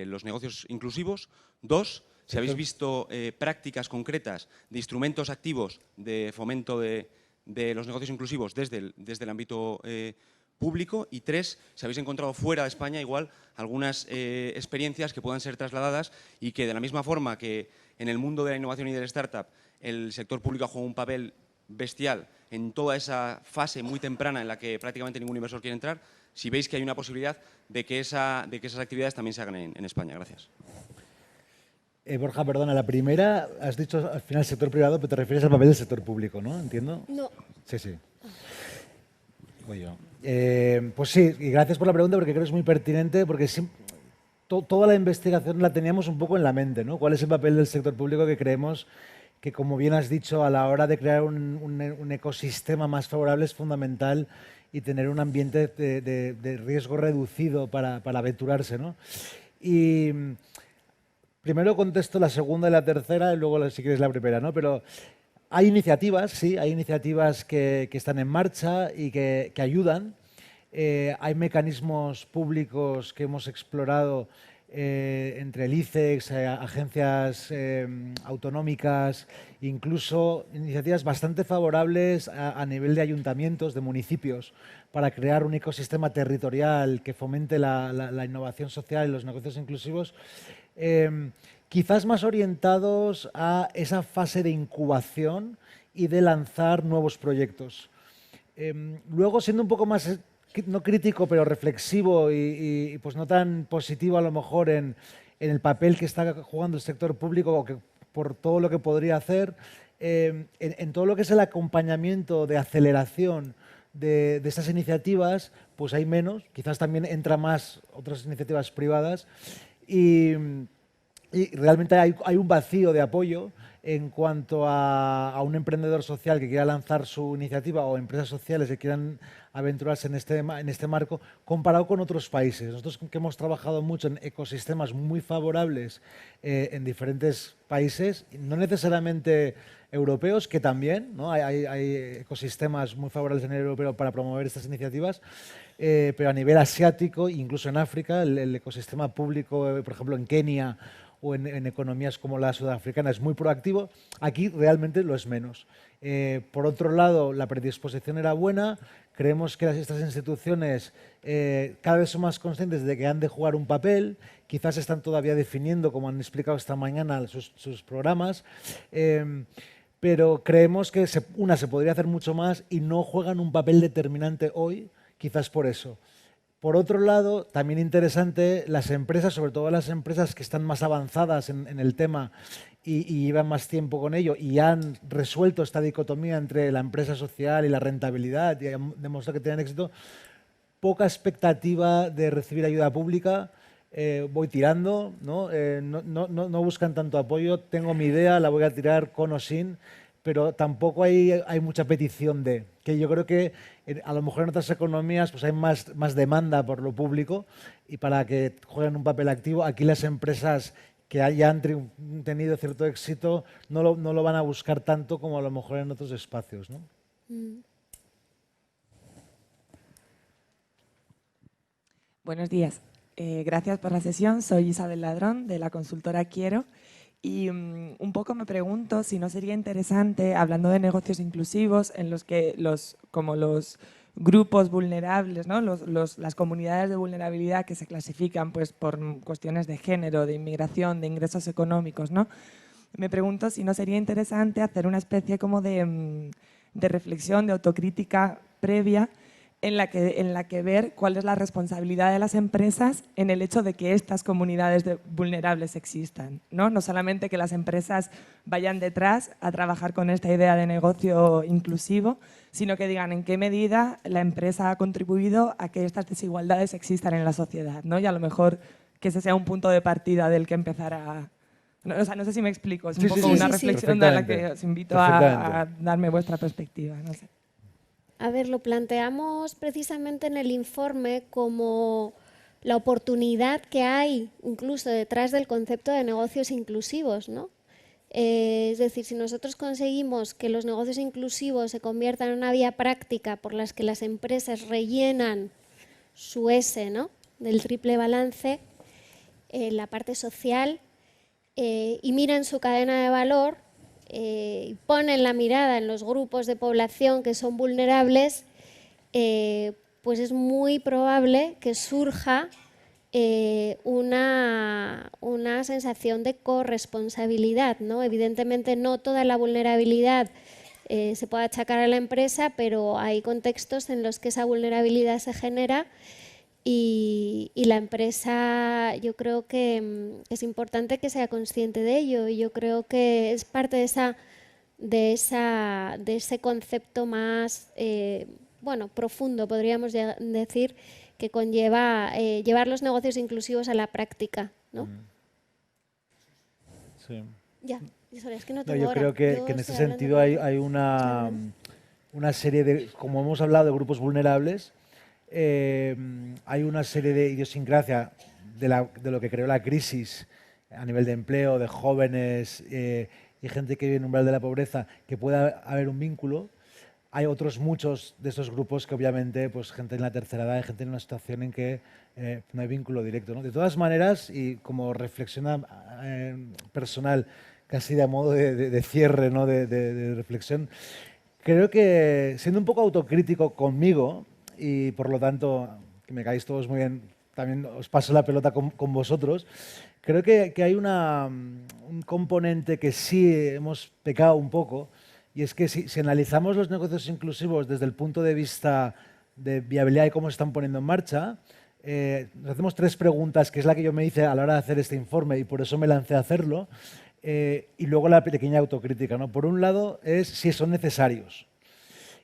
los negocios inclusivos? 2, si habéis visto prácticas concretas de instrumentos activos de fomento de los negocios inclusivos desde el ámbito público. Y 3, si habéis encontrado fuera de España igual algunas experiencias que puedan ser trasladadas y que de la misma forma que en el mundo de la innovación y del startup el sector público ha jugado un papel bestial en toda esa fase muy temprana en la que prácticamente ningún inversor quiere entrar, si veis que hay una posibilidad de que esas actividades también se hagan en España. Gracias. Borja, perdona, la primera, has dicho al final sector privado, pero te refieres al papel del sector público, ¿no? ¿Entiendo? No. Sí, sí. Voy yo. Pues sí, y gracias por la pregunta porque creo que es muy pertinente porque toda la investigación la teníamos un poco en la mente, ¿no? ¿Cuál es el papel del sector público que creemos que, como bien has dicho, a la hora de crear un ecosistema más favorable es fundamental y tener un ambiente de riesgo reducido para aventurarse, ¿no? Y primero contesto la segunda y la tercera y luego, si quieres, la primera, ¿no? Pero hay iniciativas, sí, hay iniciativas que están en marcha y que ayudan. Hay mecanismos públicos que hemos explorado entre el ICEX, agencias autonómicas, incluso iniciativas bastante favorables a nivel de ayuntamientos, de municipios, para crear un ecosistema territorial que fomente la innovación social y los negocios inclusivos, quizás más orientados a esa fase de incubación y de lanzar nuevos proyectos. Luego, siendo un poco más no crítico, pero reflexivo y pues no tan positivo a lo mejor en el papel que está jugando el sector público o que por todo lo que podría hacer, en todo lo que es el acompañamiento de aceleración de estas iniciativas, pues hay menos, quizás también entra más otras iniciativas privadas y realmente hay un vacío de apoyo en cuanto a un emprendedor social que quiera lanzar su iniciativa o empresas sociales que quieran aventurarse en este marco, comparado con otros países. Nosotros que hemos trabajado mucho en ecosistemas muy favorables en diferentes países, no necesariamente europeos, que también, ¿no? Hay ecosistemas muy favorables a nivel europeo para promover estas iniciativas, pero a nivel asiático, incluso en África, el ecosistema público, por ejemplo en Kenia, o en economías como la sudafricana es muy proactivo, aquí realmente lo es menos. Por otro lado, la predisposición era buena, creemos que estas instituciones cada vez son más conscientes de que han de jugar un papel, quizás están todavía definiendo, como han explicado esta mañana, sus programas, pero creemos que se podría hacer mucho más y no juegan un papel determinante hoy, quizás por eso. Por otro lado, también interesante, las empresas, sobre todo las empresas que están más avanzadas en el tema y llevan más tiempo con ello y han resuelto esta dicotomía entre la empresa social y la rentabilidad y han demostrado que tienen éxito, poca expectativa de recibir ayuda pública, voy tirando, ¿no? No buscan tanto apoyo, tengo mi idea, la voy a tirar con o sin, pero tampoco hay mucha petición que yo creo que a lo mejor en otras economías pues hay más demanda por lo público y para que jueguen un papel activo. Aquí las empresas que ya han tenido cierto éxito no lo van a buscar tanto como a lo mejor en otros espacios, ¿no? Buenos días. Gracias por la sesión. Soy Isabel Ladrón, de la consultora Quiero. Y un poco me pregunto si no sería interesante, hablando de negocios inclusivos, en los que como los grupos vulnerables, ¿no? las comunidades de vulnerabilidad que se clasifican pues, por cuestiones de género, de inmigración, de ingresos económicos, ¿no? Me pregunto si no sería interesante hacer una especie como de reflexión, de autocrítica previa, en la que ver cuál es la responsabilidad de las empresas en el hecho de que estas comunidades vulnerables existan, ¿no? No solamente que las empresas vayan detrás a trabajar con esta idea de negocio inclusivo, sino que digan en qué medida la empresa ha contribuido a que estas desigualdades existan en la sociedad, ¿no? Y a lo mejor que ese sea un punto de partida del que empezar a... no sé si me explico, es un poco una reflexión de la que os invito a darme vuestra perspectiva, no sé. A ver, lo planteamos precisamente en el informe como la oportunidad que hay incluso detrás del concepto de negocios inclusivos, ¿no? Es decir, si nosotros conseguimos que los negocios inclusivos se conviertan en una vía práctica por las que las empresas rellenan su S, ¿no? Del triple balance, la parte social, y miran su cadena de valor, ponen la mirada en los grupos de población que son vulnerables, pues es muy probable que surja una sensación de corresponsabilidad, ¿no? Evidentemente no toda la vulnerabilidad se puede achacar a la empresa, pero hay contextos en los que esa vulnerabilidad se genera y la empresa, yo creo que es importante que sea consciente de ello, y yo creo que es parte de ese concepto más profundo, podríamos decir, que conlleva llevar los negocios inclusivos a la práctica, ¿no? Sí. Ya, es que no No, tengo yo hora. creo que en este sentido hay una serie de, como hemos hablado, de grupos vulnerables. Hay una serie de idiosincrasia de lo que creó la crisis a nivel de empleo, de jóvenes y gente que vive en umbral de la pobreza, que pueda haber un vínculo. Hay otros muchos de esos grupos que obviamente, pues gente en la tercera edad, gente en una situación en que no hay vínculo directo, ¿no? De todas maneras, y como reflexión personal, casi de modo de cierre, ¿no? de reflexión, creo que siendo un poco autocrítico conmigo, y por lo tanto, que me caéis todos muy bien, también os paso la pelota con vosotros, creo que hay un componente que sí hemos pecado un poco, y es que si analizamos los negocios inclusivos desde el punto de vista de viabilidad y cómo se están poniendo en marcha, nos hacemos 3 preguntas, que es la que yo me hice a la hora de hacer este informe y por eso me lancé a hacerlo, y luego la pequeña autocrítica, ¿no? Por un lado es si son necesarios.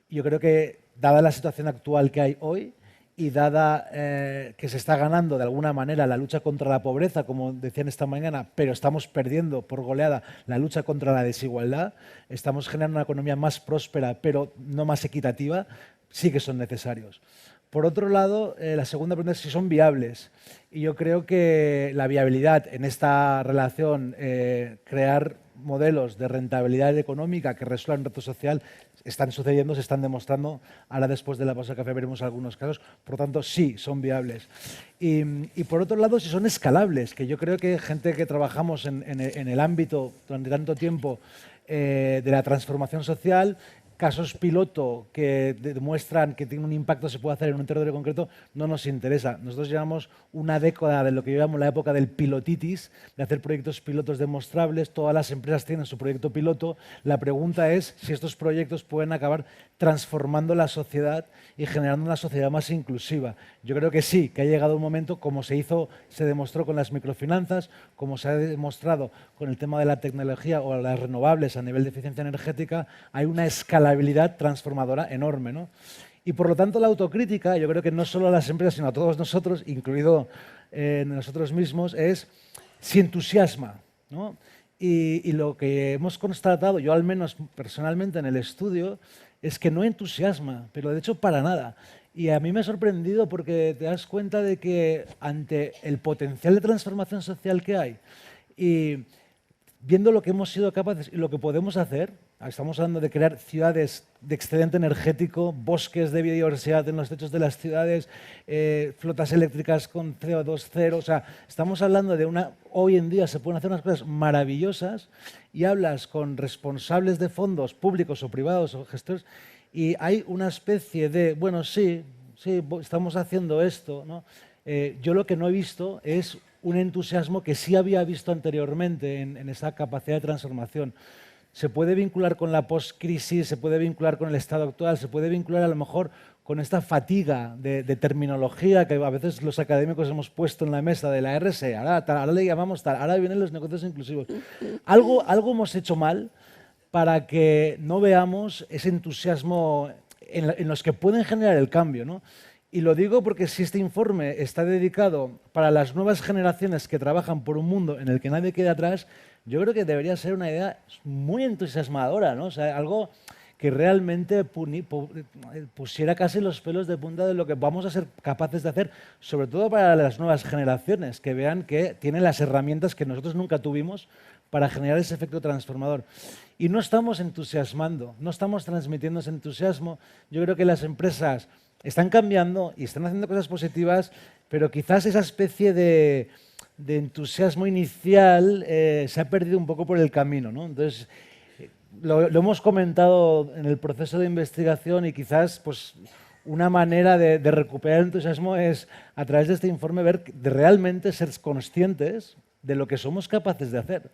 Yo creo que, dada la situación actual que hay hoy y dada que se está ganando de alguna manera la lucha contra la pobreza, como decían esta mañana, pero estamos perdiendo por goleada la lucha contra la desigualdad, estamos generando una economía más próspera pero no más equitativa, sí que son necesarios. Por otro lado, la segunda pregunta es si son viables. Y yo creo que la viabilidad en esta relación, crear modelos de rentabilidad económica que resuelvan el reto social, están sucediendo, se están demostrando. Ahora, después de la pausa de café, veremos algunos casos. Por lo tanto, sí, son viables. Y por otro lado, si son escalables, que yo creo que gente que trabajamos en el ámbito durante tanto tiempo de la transformación social, casos piloto que demuestran que tiene un impacto, se puede hacer en un territorio concreto, no nos interesa. Nosotros llevamos una década de lo que llamamos la época del pilotitis, de hacer proyectos pilotos demostrables. Todas las empresas tienen su proyecto piloto. La pregunta es si estos proyectos pueden acabar transformando la sociedad y generando una sociedad más inclusiva. Yo creo que sí, que ha llegado un momento, como se demostró con las microfinanzas, como se ha demostrado con el tema de la tecnología o las renovables a nivel de eficiencia energética, hay una escalabilidad transformadora enorme, ¿no? Y por lo tanto la autocrítica, yo creo que no solo a las empresas, sino a todos nosotros, incluido nosotros mismos, es si entusiasma, ¿no? Y lo que hemos constatado, yo al menos personalmente en el estudio, es que no entusiasma, pero de hecho para nada. Y a mí me ha sorprendido porque te das cuenta de que ante el potencial de transformación social que hay y viendo lo que hemos sido capaces y lo que podemos hacer, estamos hablando de crear ciudades de excedente energético, bosques de biodiversidad en los techos de las ciudades, flotas eléctricas con CO2 cero, o sea, estamos hablando de hoy en día se pueden hacer unas cosas maravillosas y hablas con responsables de fondos públicos o privados o gestores y hay una especie de, bueno, sí, estamos haciendo esto, ¿no? Yo lo que no he visto es un entusiasmo que sí había visto anteriormente en esa capacidad de transformación. Se puede vincular con la post-crisis, se puede vincular con el estado actual, se puede vincular a lo mejor con esta fatiga de terminología que a veces los académicos hemos puesto en la mesa de la RSE, ahora le llamamos tal, ahora vienen los negocios inclusivos. Algo hemos hecho mal para que no veamos ese entusiasmo en los que pueden generar el cambio, ¿no? Y lo digo porque si este informe está dedicado para las nuevas generaciones que trabajan por un mundo en el que nadie quede atrás, yo creo que debería ser una idea muy entusiasmadora, ¿no? O sea, algo que realmente pusiera casi los pelos de punta de lo que vamos a ser capaces de hacer, sobre todo para las nuevas generaciones, que vean que tienen las herramientas que nosotros nunca tuvimos para generar ese efecto transformador. Y no estamos entusiasmando, no estamos transmitiendo ese entusiasmo. Yo creo que las empresas están cambiando y están haciendo cosas positivas, pero quizás esa especie de entusiasmo inicial se ha perdido un poco por el camino, ¿no? Entonces, lo hemos comentado en el proceso de investigación y quizás pues, una manera de recuperar el entusiasmo es, a través de este informe, ver de realmente ser conscientes de lo que somos capaces de hacer.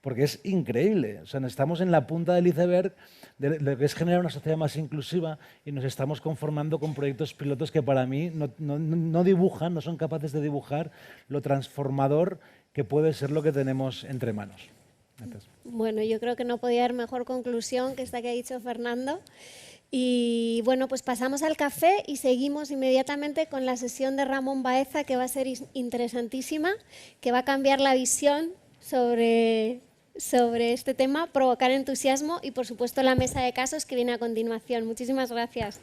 porque es increíble. O sea, estamos en la punta del iceberg de lo que es generar una sociedad más inclusiva y nos estamos conformando con proyectos pilotos que para mí no dibujan, no son capaces de dibujar lo transformador que puede ser lo que tenemos entre manos. Gracias. Bueno, yo creo que no podía haber mejor conclusión que esta que ha dicho Fernando. Y bueno, pues pasamos al café y seguimos inmediatamente con la sesión de Ramón Baeza, que va a ser interesantísima, que va a cambiar la visión sobre este tema, provocar entusiasmo y, por supuesto, la mesa de casos que viene a continuación. Muchísimas gracias.